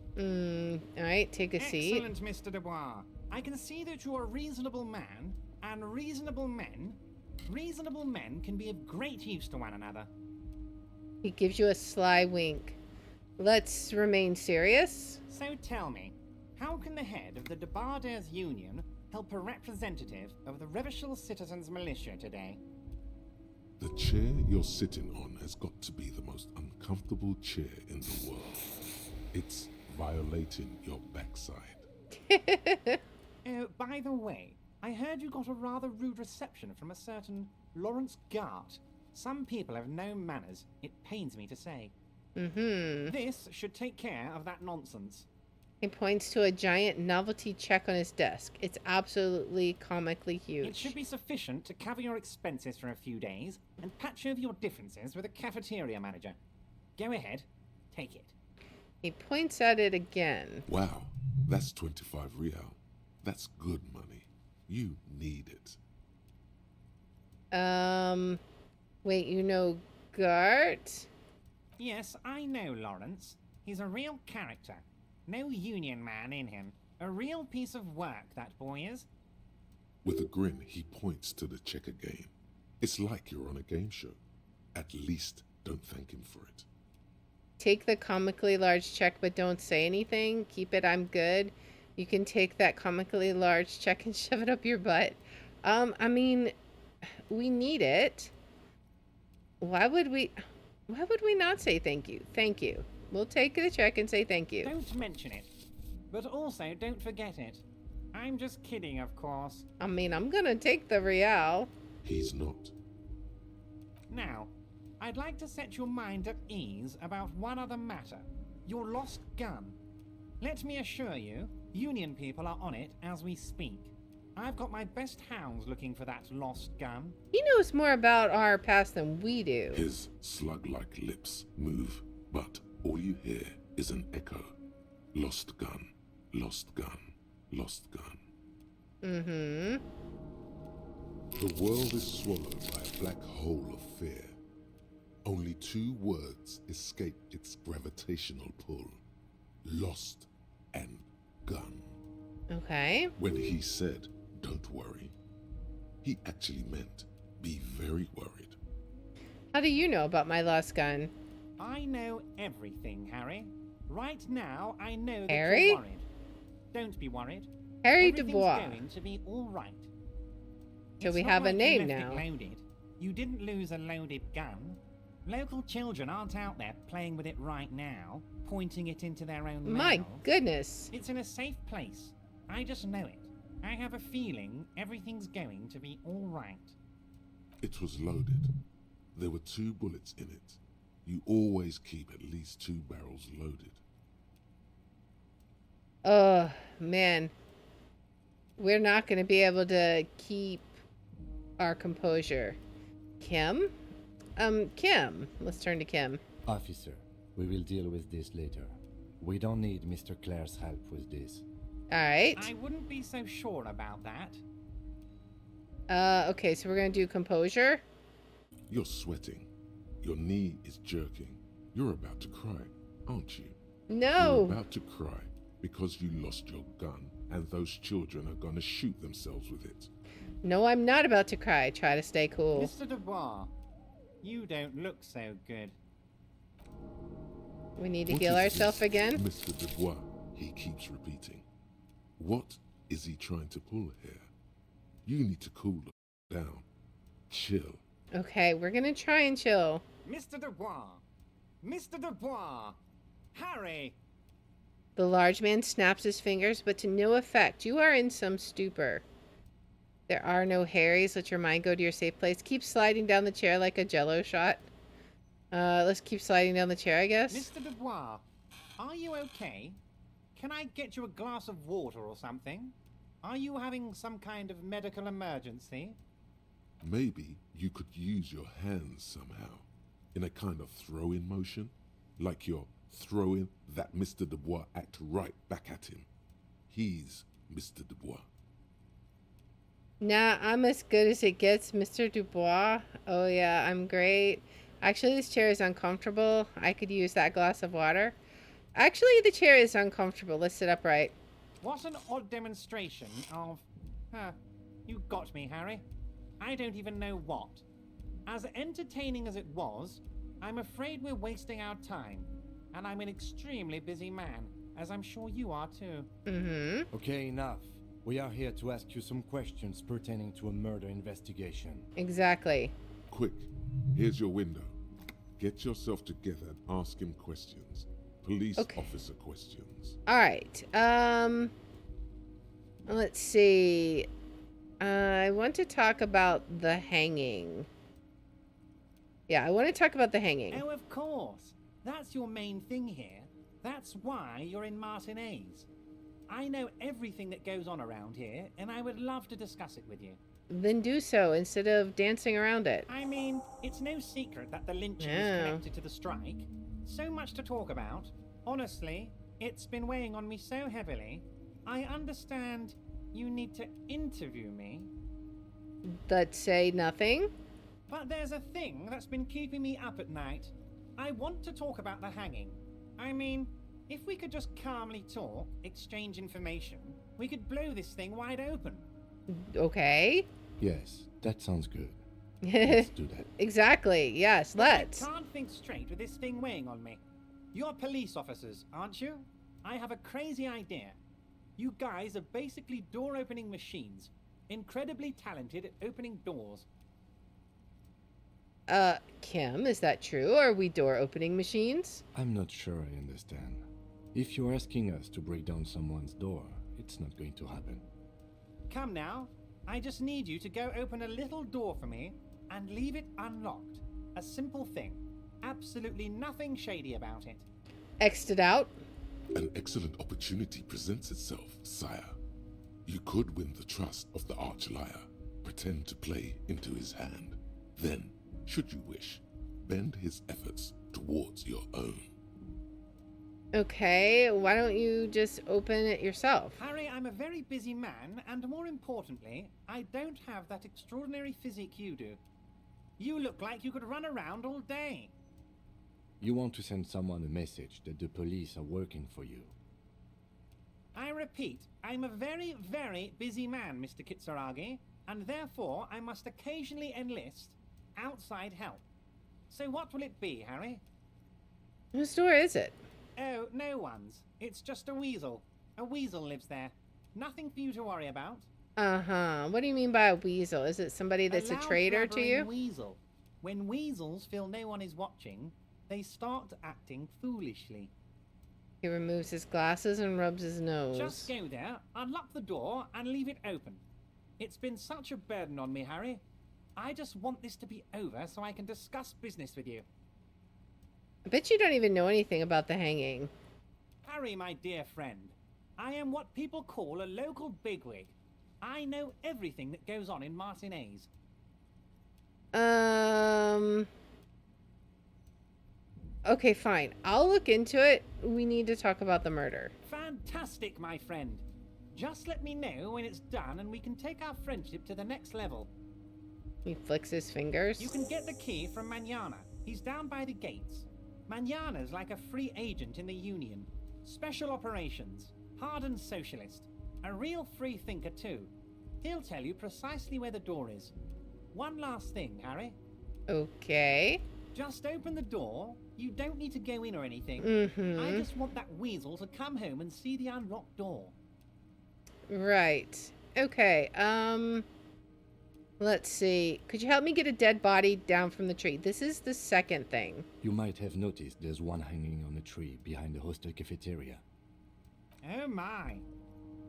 Alright, take a seat. Excellent, Mr. Dubois. I can see that you're a reasonable man, and reasonable men can be of great use to one another. He gives you a sly wink. Let's remain serious. So tell me, how can the head of the Debarders Union help a representative of the Revachol Citizens Militia today? The chair you're sitting on has got to be the most uncomfortable chair in the world. It's violating your backside. Oh, by the way, I heard you got a rather rude reception from a certain Lawrence Gart. Some people have no manners, it pains me to say. This should take care of that nonsense. He points to a giant novelty check on his desk. It's absolutely comically huge. It should be sufficient to cover your expenses for a few days and patch over your differences with a cafeteria manager. Go ahead, take it. He points at it again. Wow, that's 25 real. That's good money. You need it. Wait, you know Gart? Yes, I know Lawrence. He's a real character. No union man in him. A real piece of work, that boy is. With a grin, he points to the checker game. It's like you're on a game show. At least don't thank him for it. Take the comically large check, but don't say anything. Keep it, I'm good. You can take that comically large check and shove it up your butt. I mean, we need it. Why would we... Why would we not say thank you? Thank you. We'll take the check and say thank you. Don't mention it. But also, don't forget it. I'm just kidding, of course. I mean, I'm gonna take the real. He's not. Now, I'd like to set your mind at ease about one other matter. Your lost gun. Let me assure you, Union people are on it as we speak. I've got my best hounds looking for that lost gun. He knows more about our past than we do. His slug-like lips move, but all you hear is an echo. Lost gun, lost gun, lost gun. Mm-hmm. The world is swallowed by a black hole of fear. Only 2 words escape its gravitational pull. Lost and gun. Okay. When he said, "Don't worry," he actually meant, be very worried. How do you know about my lost gun? I know everything, Harry. Right now, I know that Harry? you're worried. Don't be worried. Harry Everything's Dubois. going to be all right. So It's we not have a like you name left now. it loaded. You didn't lose a loaded gun. Local children aren't out there playing with it right now, pointing it into their own My mouths. goodness. It's in a safe place. I just know it. I have a feeling everything's going to be all right. It was loaded. There were 2 bullets in it. You always keep at least 2 barrels loaded. Oh, man. We're not going to be able to keep our composure. Kim? Kim. Let's turn to Kim. Officer, we will deal with this later. We don't need Mr. Claire's help with this. All right. I wouldn't be so sure about that. Okay, so we're going to do composure. You're sweating. Your knee is jerking. You're about to cry, aren't you? No. You're about to cry because you lost your gun and those children are going to shoot themselves with it. No, I'm not about to cry. Try to stay cool. Mr. Dubois, you don't look so good. We need to What heal is ourselves this, again. Mr. Dubois, he keeps repeating. What is he trying to pull here? You need to cool down. Chill. Okay, we're going to try and chill. Mr. Dubois! Mr. Dubois! Harry! The large man snaps his fingers, but to no effect. You are in some stupor. There are no Harrys. Let your mind go to your safe place. Keep sliding down the chair like a jello shot. Let's keep sliding down the chair, I guess. Mr. Dubois, are you okay? Can I get you a glass of water or something? Are you having some kind of medical emergency? Maybe you could use your hands somehow, in a kind of throw-in motion, like you're throwing that Mr. Dubois act right back at him. He's Mr. Dubois. Nah, I'm as good as it gets, Mr. Dubois. Oh yeah, I'm great. Actually, this chair is uncomfortable. I could use that glass of water. Actually, the chair is uncomfortable. Let's sit upright. What an odd demonstration of... you got me, Harry. I don't even know what. As entertaining as it was, I'm afraid we're wasting our time. And I'm an extremely busy man, as I'm sure you are too. Mm-hmm. Okay, enough. We are here to ask you some questions pertaining to a murder investigation. Exactly. Quick, here's your window. Get yourself together and ask him questions. Police officer questions. All right. Let's see. I want to talk about the hanging. Yeah, I want to talk about the hanging. Oh, of course. That's your main thing here. That's why you're in Martinez. I know everything that goes on around here, and I would love to discuss it with you. Then do so instead of dancing around it. I mean, it's no secret that the lynching Yeah. is connected to the strike. So much to talk about. Honestly, it's been weighing on me so heavily. I understand you need to interview me, Let's say nothing. but there's a thing that's been keeping me up at night. I want to talk about the hanging. I mean, if we could just calmly talk, exchange information, we could blow this thing wide open. Okay. Yes, that sounds good. Let's do that. Exactly. Yes, let's. I can't think straight with this thing weighing on me. You're police officers, aren't you? I have a crazy idea. You guys are basically door-opening machines. Incredibly talented at opening doors. Kim, is that true? Are we door-opening machines? I'm not sure I understand. If you're asking us to break down someone's door, it's not going to happen. Come now. I just need you to go open a little door for me and leave it unlocked. A simple thing. Absolutely nothing shady about it. X'd it out. An excellent opportunity presents itself, sire. You could win the trust of the arch-liar, pretend to play into his hand. Then, should you wish, bend his efforts towards your own. Okay, why don't you just open it yourself? Harry, I'm a very busy man, and more importantly, I don't have that extraordinary physique you do. You look like you could run around all day. You want to send someone a message that the police are working for you. I repeat, I'm a very, very busy man, Mr. Kitsuragi, and therefore I must occasionally enlist outside help. So what will it be, Harry? Whose door is it? Oh, no one's. It's just a weasel. A weasel lives there. Nothing for you to worry about. Uh-huh. What do you mean by a weasel? Is it somebody that's a loud, traitor to you? blabbering weasel. When weasels feel no one is watching, they start acting foolishly. He removes his glasses and rubs his nose. Just go there, unlock the door, and leave it open. It's been such a burden on me, Harry. I just want this to be over so I can discuss business with you. I bet you don't even know anything about the hanging. Harry, my dear friend, I am what people call a local bigwig. I know everything that goes on in Martinez. Okay, fine. I'll look into it. We need to talk about the murder. Fantastic, my friend. Just let me know when it's done and we can take our friendship to the next level. He flicks his fingers. You can get the key from Manana. He's down by the gates. Manana's like a free agent in the Union. Special operations. Hardened socialist. A real free thinker too. He'll tell you precisely where the door is. One last thing, Harry. Okay. Just open the door. You don't need to go in or anything. I just want that weasel to come home and see the unlocked door. Right. Okay. Let's see. Could you help me get a dead body down from the tree? This is the second thing. You might have noticed there's one hanging on a tree behind the hostel cafeteria. Oh my.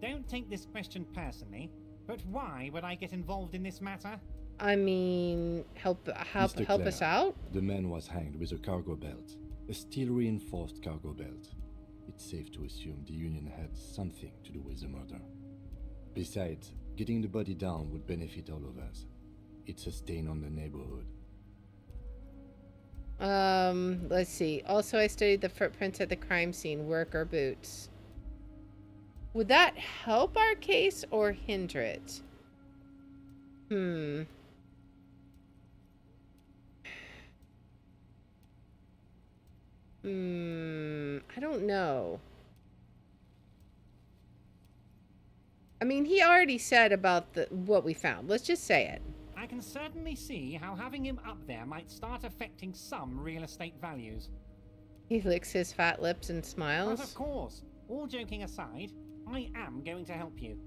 Don't take this question personally, but why would I get involved in this matter? I mean, help Mr. us Claire, out? The man was hanged with a cargo belt. A steel-reinforced cargo belt. It's safe to assume the Union had something to do with the murder. Besides, getting the body down would benefit all of us. It's a stain on the neighborhood. Let's see. Also, I studied the footprints at the crime scene, worker boots. Would that help our case or hinder it? I don't know. I mean, he already said about what we found. Let's just say it. I can certainly see how having him up there might start affecting some real estate values. He licks his fat lips and But smiles. of course, all joking aside, I am going to help you.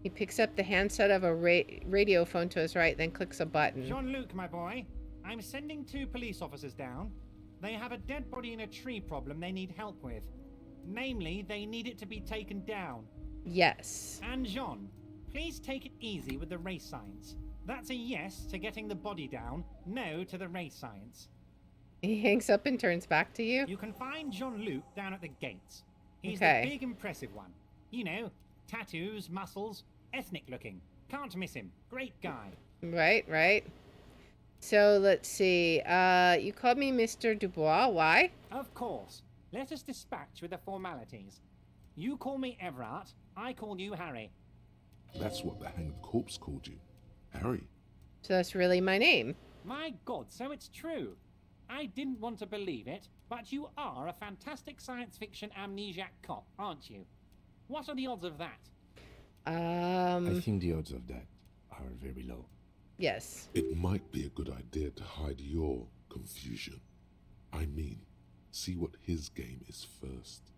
He picks up the handset of a radio phone to his right, then clicks a button. Jean-Luc, my boy, I'm sending 2 police officers down. They have a dead body in a tree problem they need help with. Namely, they need it to be taken down. Yes. And Jean, please take it easy with the race science. That's a yes to getting the body down, no to the race science. He hangs up and turns back to you. You can find Jean-Luc down at the gates. He's Okay. the big impressive one. You know, tattoos, muscles, ethnic looking. Can't miss him. Great guy. Right. So, let's see. You called me Mr. Dubois. Why? Of course. Let us dispatch with the formalities. You call me Evrart, I call you Harry. That's what the hanged corpse called you. Harry. So that's really my name. My God, so it's true. I didn't want to believe it, but you are a fantastic science fiction amnesiac cop, aren't you? What are the odds of that? I think the odds of that are very low. Yes. It might be a good idea to hide your confusion. I mean, see what his game is first.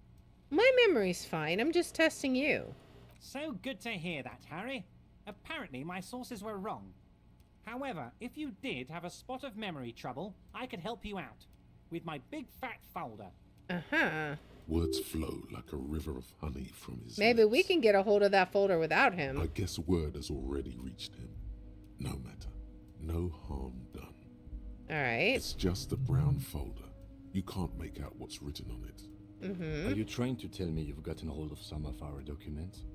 My memory's fine. I'm just testing you. So good to hear that, Harry. Apparently my sources were wrong. However, if you did have a spot of memory trouble, I could help you out with my big fat folder. Uh-huh. Words flow like a river of honey from his Maybe we lips. can get a hold of that folder without him. I guess word has already reached him. No matter. No harm done. All right. It's just a brown folder. You can't make out what's written on it. Mm-hmm. Are you trying to tell me you've gotten hold of some of our documents?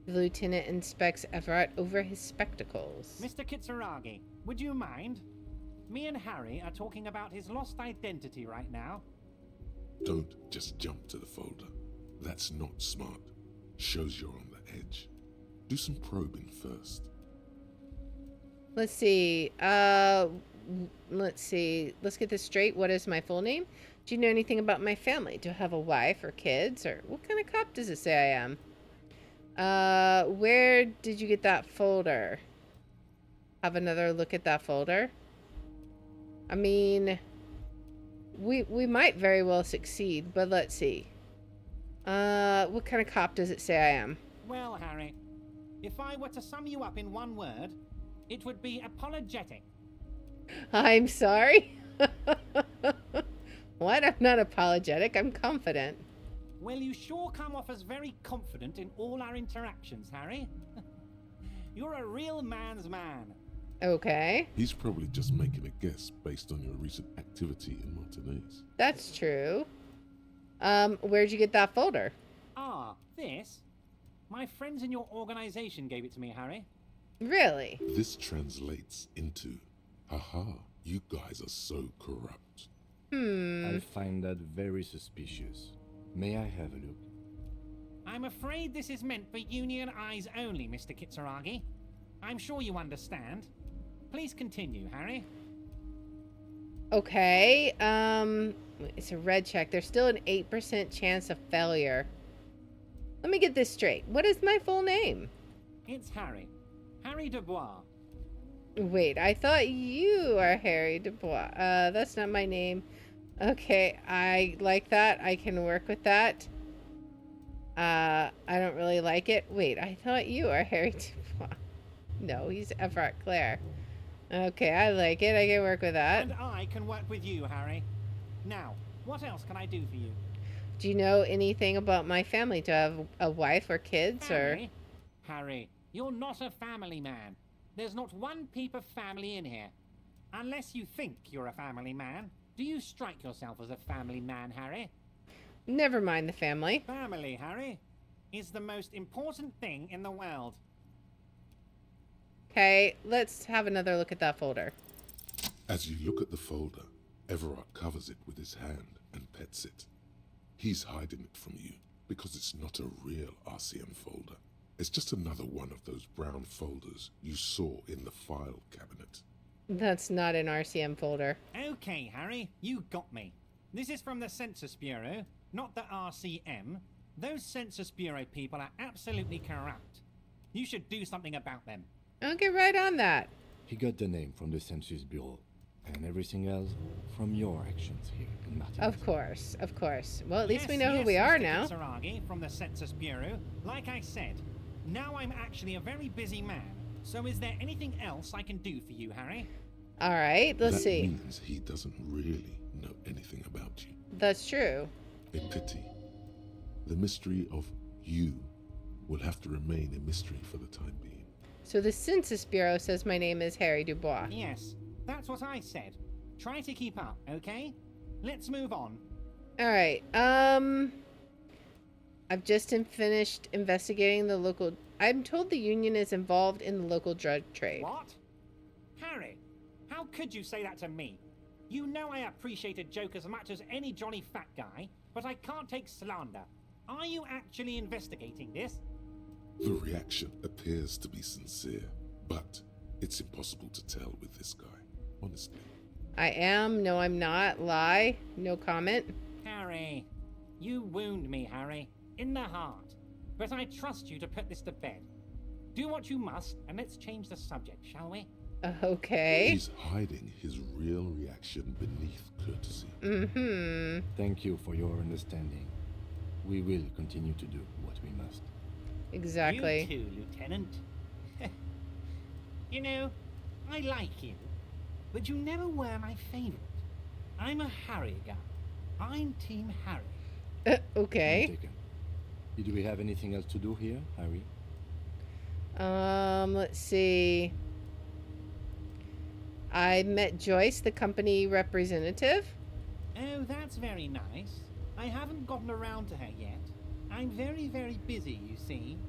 The lieutenant inspects Evrart over his spectacles. Mr. Kitsuragi, would you mind? Me and Harry are talking about his lost identity right now. Don't just jump to the folder. That's not smart. Shows you're on the edge. Do some probing first. Let's see. Let's see. Let's get this straight. What is my full name? Do you know anything about my family? Do I have a wife or kids? Or what kind of cop does it say I am? Where did you get that folder? Have another look at that folder? I mean, we might very well succeed, but let's see. What kind of cop does it say I am? Well, Harry, if I were to sum you up in one word, it would be apologetic. I'm sorry. What? I'm not apologetic. I'm confident. Well, you sure come off as very confident in all our interactions, Harry. You're a real man's man. Okay. He's probably just making a guess based on your recent activity in Martinez. That's true. Where'd you get that folder? Ah, this? My friends in your organization gave it to me, Harry. Really? This translates into, haha, you guys are so corrupt. I find that very suspicious. May I have a look? I'm afraid this is meant for union eyes only, Mr. Kitsuragi. I'm sure you understand. Please continue, Harry. Okay. It's a red check. There's still an 8% chance of failure. Let me get this straight. What is my full name? It's Harry. Harry Dubois. Wait, I thought you are Harry Dubois. That's not my name. Okay, I like that. I can work with that. I don't really like it. Wait, I thought you are Harry Dubois. No, he's Evrart Claire. Okay, I like it. I can work with that. And I can work with you, Harry. Now, what else can I do for you? Do you know anything about my family? Do I have a wife or kids Harry? Harry, you're not a family man. There's not one peep of family in here. Unless you think you're a family man. Do you strike yourself as a family man, Harry? Never mind the family. Family, Harry, is the most important thing in the world. Okay, let's have another look at that folder. As you look at the folder, Evrart covers it with his hand and pets it. He's hiding it from you because it's not a real RCM folder. It's just another one of those brown folders you saw in the file cabinet. That's not an RCM folder. Okay, Harry, you got me. This is from the Census Bureau, not the RCM. Those Census Bureau people are absolutely corrupt. You should do something about them. I'll get right on that. He got the name from the Census Bureau, and everything else from your actions here in Martinez. Of course, of course. Well, at least we Yes, know who we are Mr. now. Kitsuragi from the Census Bureau. Like I said, now I'm actually a very busy man. So is there anything else I can do for you, Harry? All right, let's that see. means he doesn't really know anything about you. That's true. A pity. The mystery of you will have to remain a mystery for the time being. So the Census Bureau says my name is Harry Dubois. Yes, that's what I said. Try to keep up, okay? Let's move on. All right. I've just finished investigating the local. I'm told the union is involved in the local drug trade. What? Harry, how could you say that to me? You know I appreciate a joke as much as any jolly fat guy, but I can't take slander. Are you actually investigating this? The reaction appears to be sincere, but it's impossible to tell with this guy, honestly. I am. No, I'm not. Lie. No comment. Harry, you wound me, Harry, in the heart. But I trust you to put this to bed. Do what you must, and let's change the subject, shall we? Okay. He's hiding his real reaction beneath courtesy. Mm-hmm. Thank you for your understanding. We will continue to do what we must. Exactly. You too, Lieutenant. You know, I like you, but you never were my favorite. I'm a Harry guy. I'm Team Harry. Okay. Point taken. Did we have anything else to do here, Harry? Let's see. I met Joyce, the company representative. Oh, that's very nice. I haven't gotten around to her yet. I'm very, very busy, you see.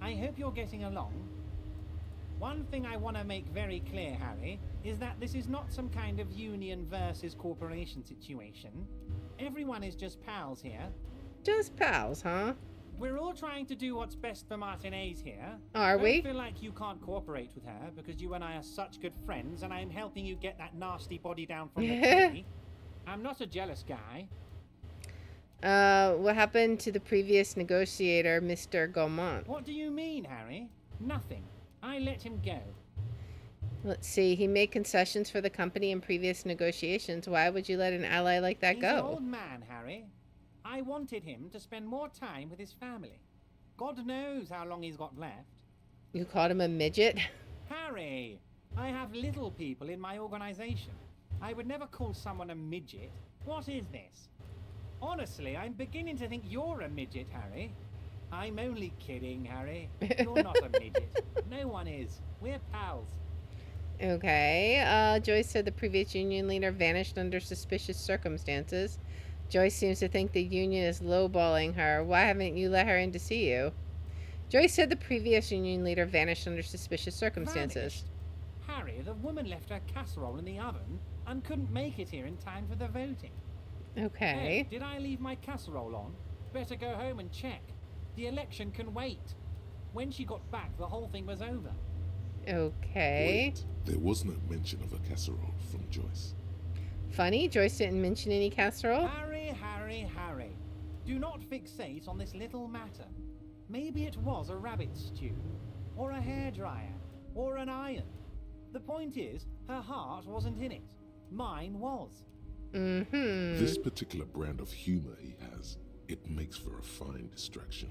I hope you're getting along. One thing I want to make very clear, Harry, is that this is not some kind of union versus corporation situation. Everyone is just pals here. Just pals, huh? We're all trying to do what's best for Martinez here. Are we? Don't feel like you can't cooperate with her because you and I are such good friends and I'm helping you get that nasty body down from the tree. I'm not a jealous guy. What happened to the previous negotiator, Mr. Gaumont? What do you mean, Harry? Nothing. I let him go. Let's see. He made concessions for the company in previous negotiations. Why would you let an ally like that He's an go? old man, Harry. I wanted him to spend more time with his family. God knows how long he's got left. You called him a midget? Harry, I have little people in my organization. I would never call someone a midget. What is this? Honestly, I'm beginning to think you're a midget, Harry. I'm only kidding, Harry. You're not a midget. No one is. We're pals. Okay. Joyce said the previous union leader vanished under suspicious circumstances. Joyce seems to think the union is lowballing her. Why haven't you let her in to see you? Joyce said the previous union leader vanished under suspicious circumstances. Vanished? Harry, the woman left her casserole in the oven and couldn't make it here in time for the voting. Okay. Hey, did I leave my casserole on? Better go home and check. The election can wait. When she got back, the whole thing was over. Okay. Wait, there was no mention of a casserole from Joyce. Funny, Joyce didn't mention any casserole. Harry, Harry, Harry. Do not fixate on this little matter. Maybe it was a rabbit stew, or a hairdryer, or an iron. The point is, her heart wasn't in it. Mine was. Mm-hmm. This particular brand of humor he has, it makes for a fine distraction.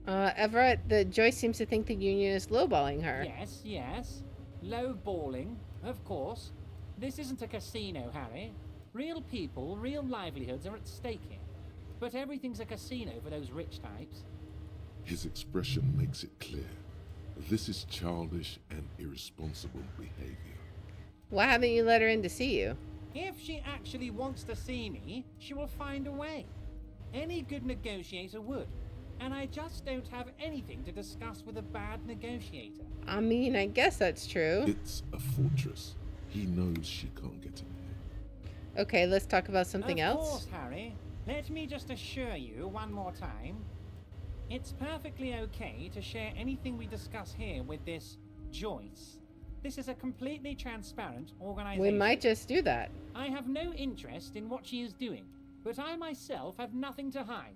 Evrart, the Joyce seems to think the union is lowballing her. Yes, yes. Low-balling, of course. This isn't a casino, Harry. Real people, real livelihoods are at stake here. But everything's a casino for those rich types. His expression makes it clear. This is childish and irresponsible behavior. Why haven't you let her in to see you? If she actually wants to see me, she will find a way. Any good negotiator would. And I just don't have anything to discuss with a bad negotiator. I mean, I guess that's true. It's a fortress. He knows she can't get in there. Okay, let's talk about something else. Of course, Harry. Let me just assure you one more time. It's perfectly okay to share anything we discuss here with this Joyce. This is a completely transparent organization. We might just do that. I have no interest in what she is doing, but I myself have nothing to hide.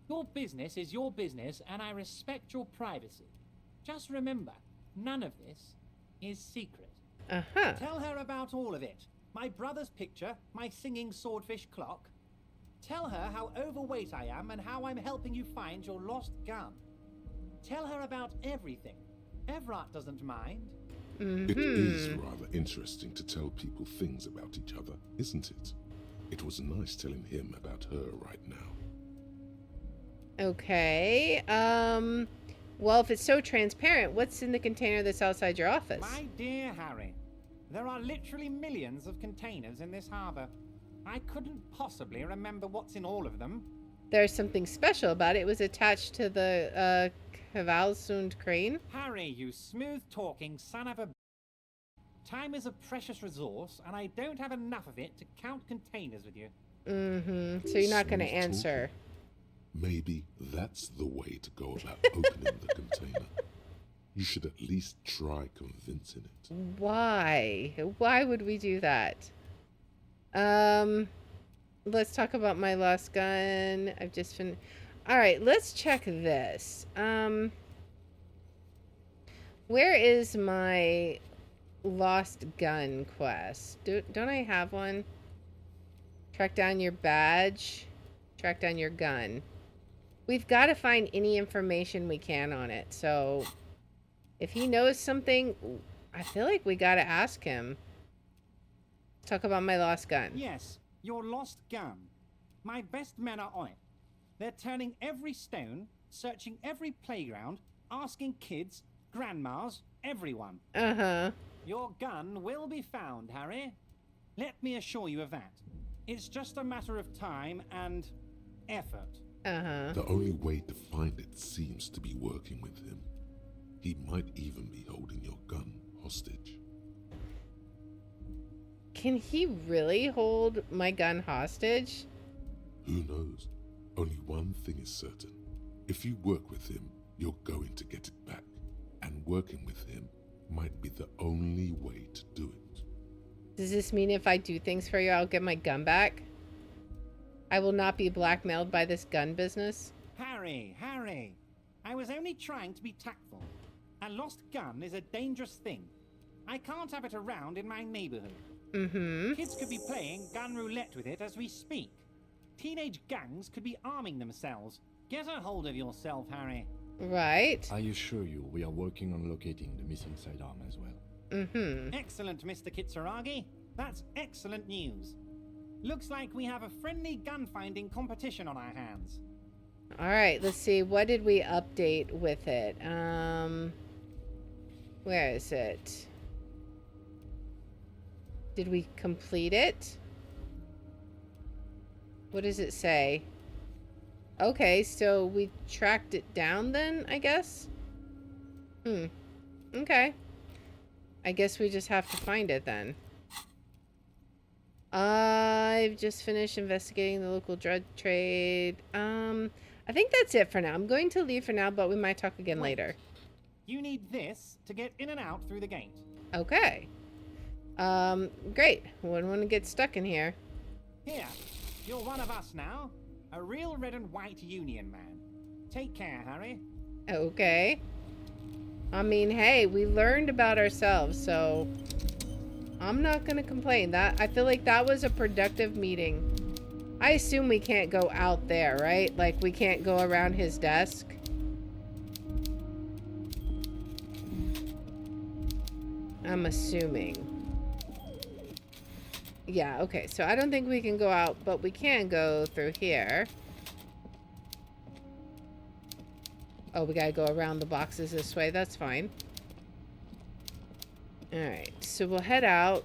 Your business is your business, and I respect your privacy. Just remember, none of this is secret. Uh-huh. Tell her about all of it. My brother's picture, my singing swordfish clock. Tell her how overweight I am and how I'm helping you find your lost gun. Tell her about everything. Evrart doesn't mind. It is rather interesting to tell people things about each other, isn't it? It was nice telling him about her right now. Okay. Well, if it's so transparent, what's in the container that's outside your office? My dear Harry, there are literally millions of containers in this harbor. I couldn't possibly remember what's in all of them. There's something special about it. It was attached to the Cavalsund crane. Harry, you smooth-talking son of a... Time is a precious resource, and I don't have enough of it to count containers with you. Mm-hmm. So you're not going to Smooth answer. Maybe that's the way to go about opening the container. You should at least try convincing it. Why? Why would we do that? Let's talk about my lost gun. I've just finished. All right, let's check this. Where is my lost gun quest? Don't I have one? Track down your badge. Track down your gun. We've got to find any information we can on it. So if he knows something, I feel like we gotta ask him. Talk about my lost gun. Yes, your lost gun. My best men are on it. They're turning every stone, searching every playground, asking kids, grandmas, everyone. Uh-huh. Your gun will be found, Harry. Let me assure you of that. It's just a matter of time and effort. Uh-huh. The only way to find it seems to be working with him. He might even be holding your gun hostage. Can he really hold my gun hostage? Who knows? Only one thing is certain. If you work with him, you're going to get it back. And working with him might be the only way to do it. Does this mean if I do things for you, I'll get my gun back? I will not be blackmailed by this gun business? Harry! I was only trying to be tactful. A lost gun is a dangerous thing. I can't have it around in my neighborhood. Mm-hmm. Kids could be playing gun roulette with it as we speak. Teenage gangs could be arming themselves. Get a hold of yourself, Harry. Right. I assure you, we are working on locating the missing sidearm as well. Mm-hmm. Excellent, Mr. Kitsuragi. That's excellent news. Looks like we have a friendly gun-finding competition on our hands. All right, let's see. What did we update with it? Where is it? Did we complete it? What does it say? Okay, so we tracked it down then, I guess? Okay. I guess we just have to find it then. I've just finished investigating the local drug trade. I think that's it for now. I'm going to leave for now, but we might talk again later. You need this to get in and out through the gate. Okay. Great. Wouldn't want to get stuck in here. Here, you're one of us now. A real red and white union man. Take care, Harry. Okay. I mean, hey, we learned about ourselves, so I'm not gonna complain. I feel like that was a productive meeting. I assume we can't go out there, right? Like, we can't go around his desk. I'm assuming. Yeah, okay, so I don't think we can go out, but we can go through here. Oh, we gotta go around the boxes this way. That's fine. Alright, so we'll head out.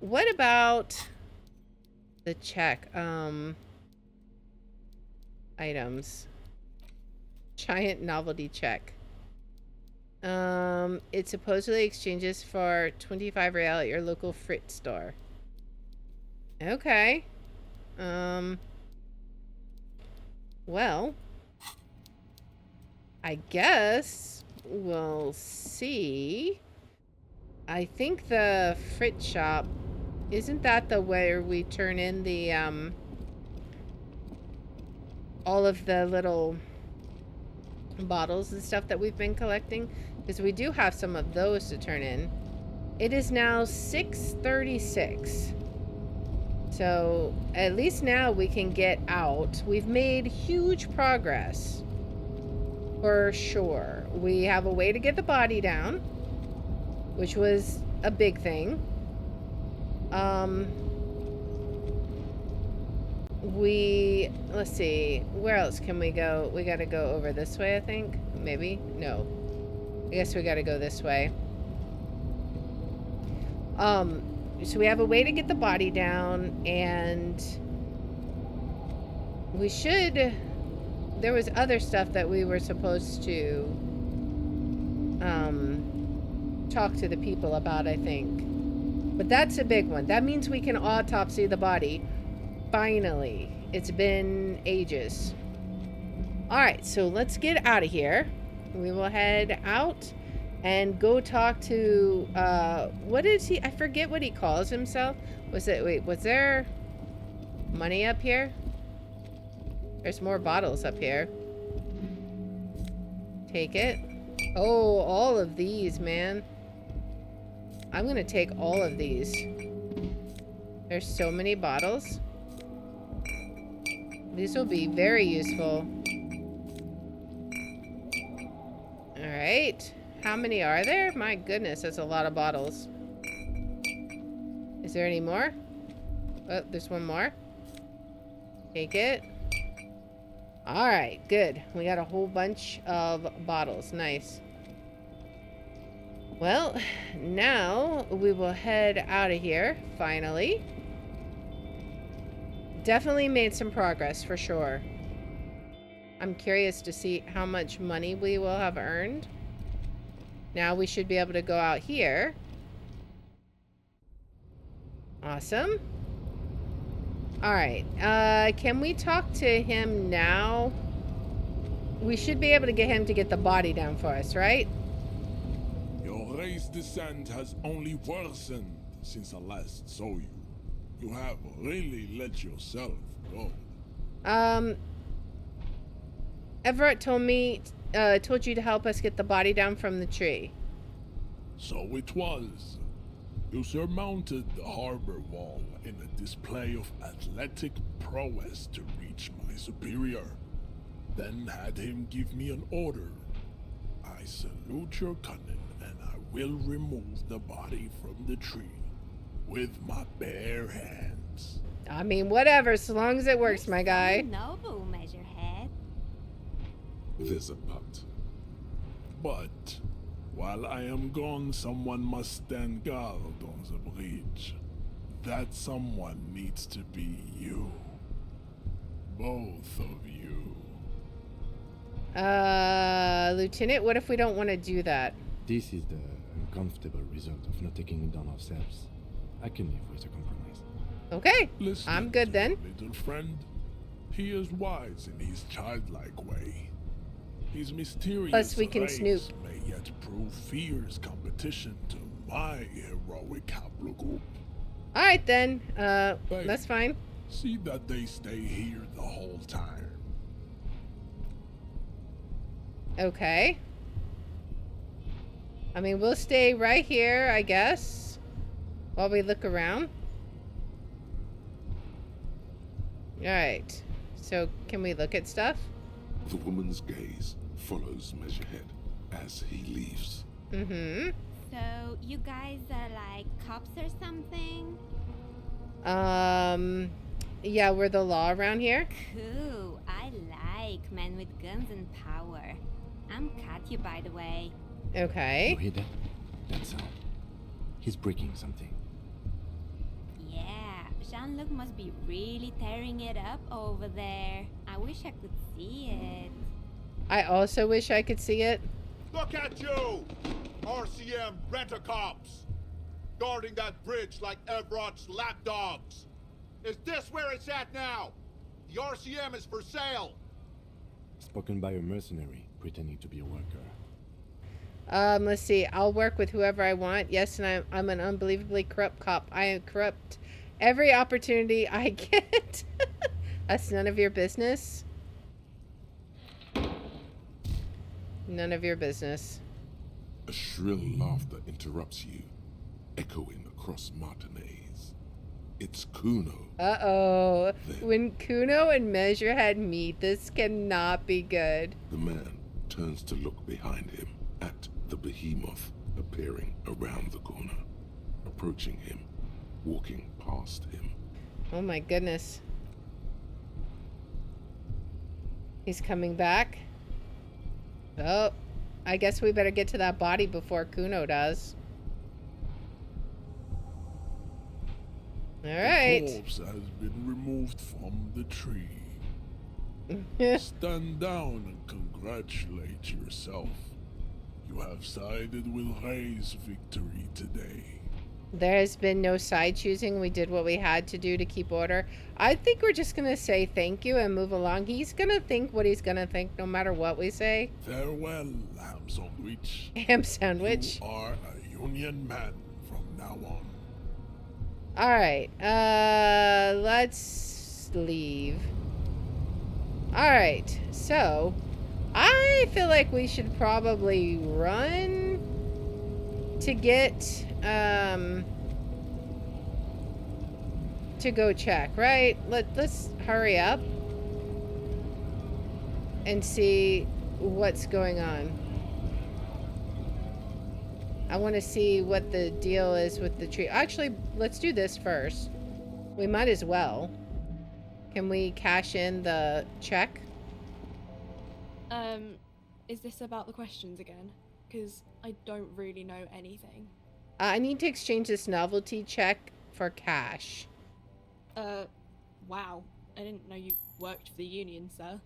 What about the check? Items. Giant novelty check. It supposedly exchanges for 25 real at your local Frit store. Okay. Well, I guess we'll see. I think the Frit shop, isn't that the where we turn in the, all of the little bottles and stuff that we've been collecting? Because we do have some of those to turn in. It is now 6:36. So at least now we can get out. We've made huge progress. For sure. We have a way to get the body down, which was a big thing. Let's see, where else can we go? We gotta go over this way, I think. Maybe? No. I guess we gotta go this way. So we have a way to get the body down, and we should... There was other stuff that we were supposed to talk to the people about, I think. But that's a big one. That means we can autopsy the body. Finally. It's been ages. Alright, so let's get out of here. We will head out and go talk to, what is he? I forget what he calls himself. Was there money up here? There's more bottles up here. Take it. Oh, all of these, man. I'm gonna take all of these. There's so many bottles. These will be very useful. Alright. How many are there? My goodness, that's a lot of bottles. Is there any more? Oh, there's one more. Take it. Alright, good. We got a whole bunch of bottles. Nice. Well, now we will head out of here, finally. Definitely made some progress, for sure. I'm curious to see how much money we will have earned. Now we should be able to go out here. Awesome. Alright, can we talk to him now? We should be able to get him to get the body down for us, right? Your race descent has only worsened since I last saw you. You have really let yourself go. Evrart told you to help us get the body down from the tree. So it was. You surmounted the harbor wall in a display of athletic prowess to reach my superior. Then had him give me an order. I salute your cunning, and I will remove the body from the tree with my bare hands. I mean, whatever, so long as it works, my guy. Noble, Measurehead. There's a but. But while I am gone, someone must stand guard on the bridge. That someone needs to be you. Both of you. Lieutenant, what if we don't want to do that? This is the uncomfortable result of not taking it down ourselves. I can live with a compromise. Okay, Listen I'm good to then. your little friend. He is wise in his childlike way. His mysterious Plus we can race snoop. may yet prove fierce competition to my heroic haplogroup. Alright then, that's fine. See that they stay here the whole time. Okay. I mean, we'll stay right here, I guess, while we look around. Alright, so can we look at stuff? The woman's gaze follows Measurehead as he leaves. Mm-hmm. So, you guys are like cops or something? Yeah, we're the law around here. Cool. I like men with guns and power. I'm Katya, by the way. Okay. You hear that? That sound. He's breaking something. Yeah, Jean-Luc must be really tearing it up over there. I wish I could see it. I also wish I could see it. Look at you! RCM rent-a-cops! Guarding that bridge like Evrat's lapdogs! Is this where it's at now? The RCM is for sale! Spoken by a mercenary pretending to be a worker. Let's see. I'll work with whoever I want. Yes, and I'm an unbelievably corrupt cop. I am corrupt every opportunity I get. That's none of your business. None of your business. A shrill laughter interrupts you, echoing across Martinez. It's Kuno. Uh-oh. When Kuno and Measurehead meet, this cannot be good. The man turns to look behind him at the behemoth appearing around the corner, approaching him, walking past him. Oh my goodness. He's coming back. Oh, I guess we better get to that body before Kuno does. All right. The corpse has been removed from the tree. Stand down and congratulate yourself. You have sided with Ray's victory today. There has been no side choosing. We did what we had to do to keep order. I think we're just going to say thank you and move along. He's going to think what he's going to think no matter what we say. Farewell, ham sandwich. Ham sandwich. You are a Union man from now on. All right. Let's leave. All right. So, I feel like we should probably run to get to go check, right? Let's hurry up and see what's going on. I want to see what the deal is with the tree. Actually, let's do this first. We might as well. Can we cash in the check? Is this about the questions again? Because I don't really know anything. I need to exchange this novelty check for cash. Wow. I didn't know you worked for the union, sir.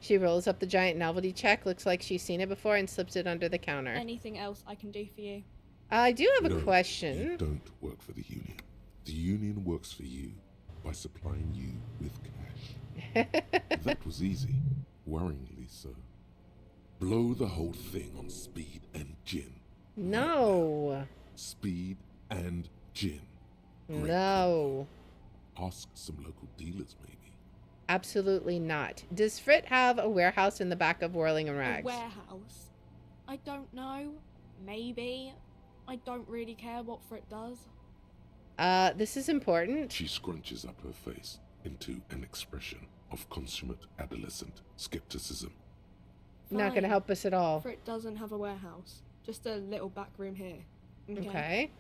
She rolls up the giant novelty check. Looks like she's seen it before and slips it under the counter. Anything else I can do for you? I do have a No, question. You don't work for the union. The union works for you by supplying you with cash. That was easy. Worryingly so. Blow the whole thing on speed and gin. No. Speed and gin. Great No. combo. Ask some local dealers, maybe. Absolutely not. Does Frit have a warehouse in the back of Whirling and Rags? A warehouse? I don't know. Maybe. I don't really care what Frit does. This is important. She scrunches up her face into an expression of consummate adolescent skepticism. Not going to Fine. help us at all. Frit doesn't have a warehouse. Just a little back room here. Okay.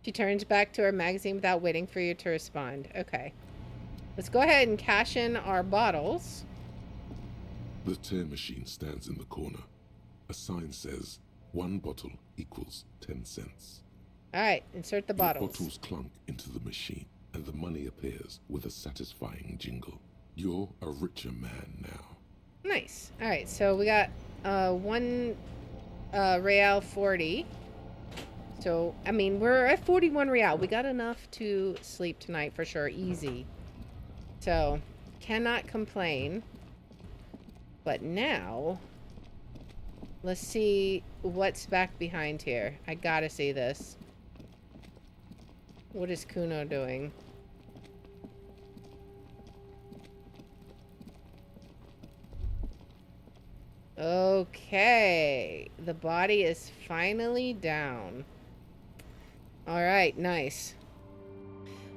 She turns back to her magazine without waiting for you to respond. Okay. Let's go ahead and cash in our bottles. The tear machine stands in the corner. A sign says, 1 bottle equals 10 cents. All right, insert the Your bottles. bottles clunk into the machine, and the money appears with a satisfying jingle. You're a richer man now. Nice. All right, so we got 1 real 40. So, I mean, we're at 41 real. We got enough to sleep tonight for sure. Easy. So, cannot complain. But now, let's see what's back behind here. I gotta see this. What is Kuno doing? Okay. The body is finally down. Alright, nice.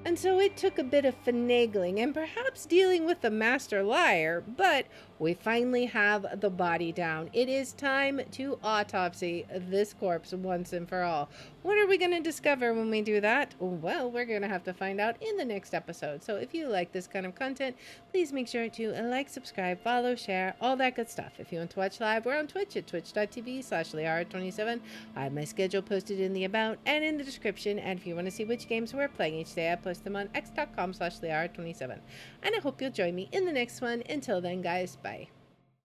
And so it took a bit of finagling and perhaps dealing with the master liar, but we finally have the body down. It is time to autopsy this corpse once and for all. What are we going to discover when we do that? Well, we're going to have to find out in the next episode. So if you like this kind of content, please make sure to like, subscribe, follow, share, all that good stuff. If you want to watch live, we're on Twitch at twitch.tv/Liara27. I have my schedule posted in the about and in the description. And if you want to see which games we're playing each day, I post them on x.com/Liara27. And I hope you'll join me in the next one. Until then, guys, bye.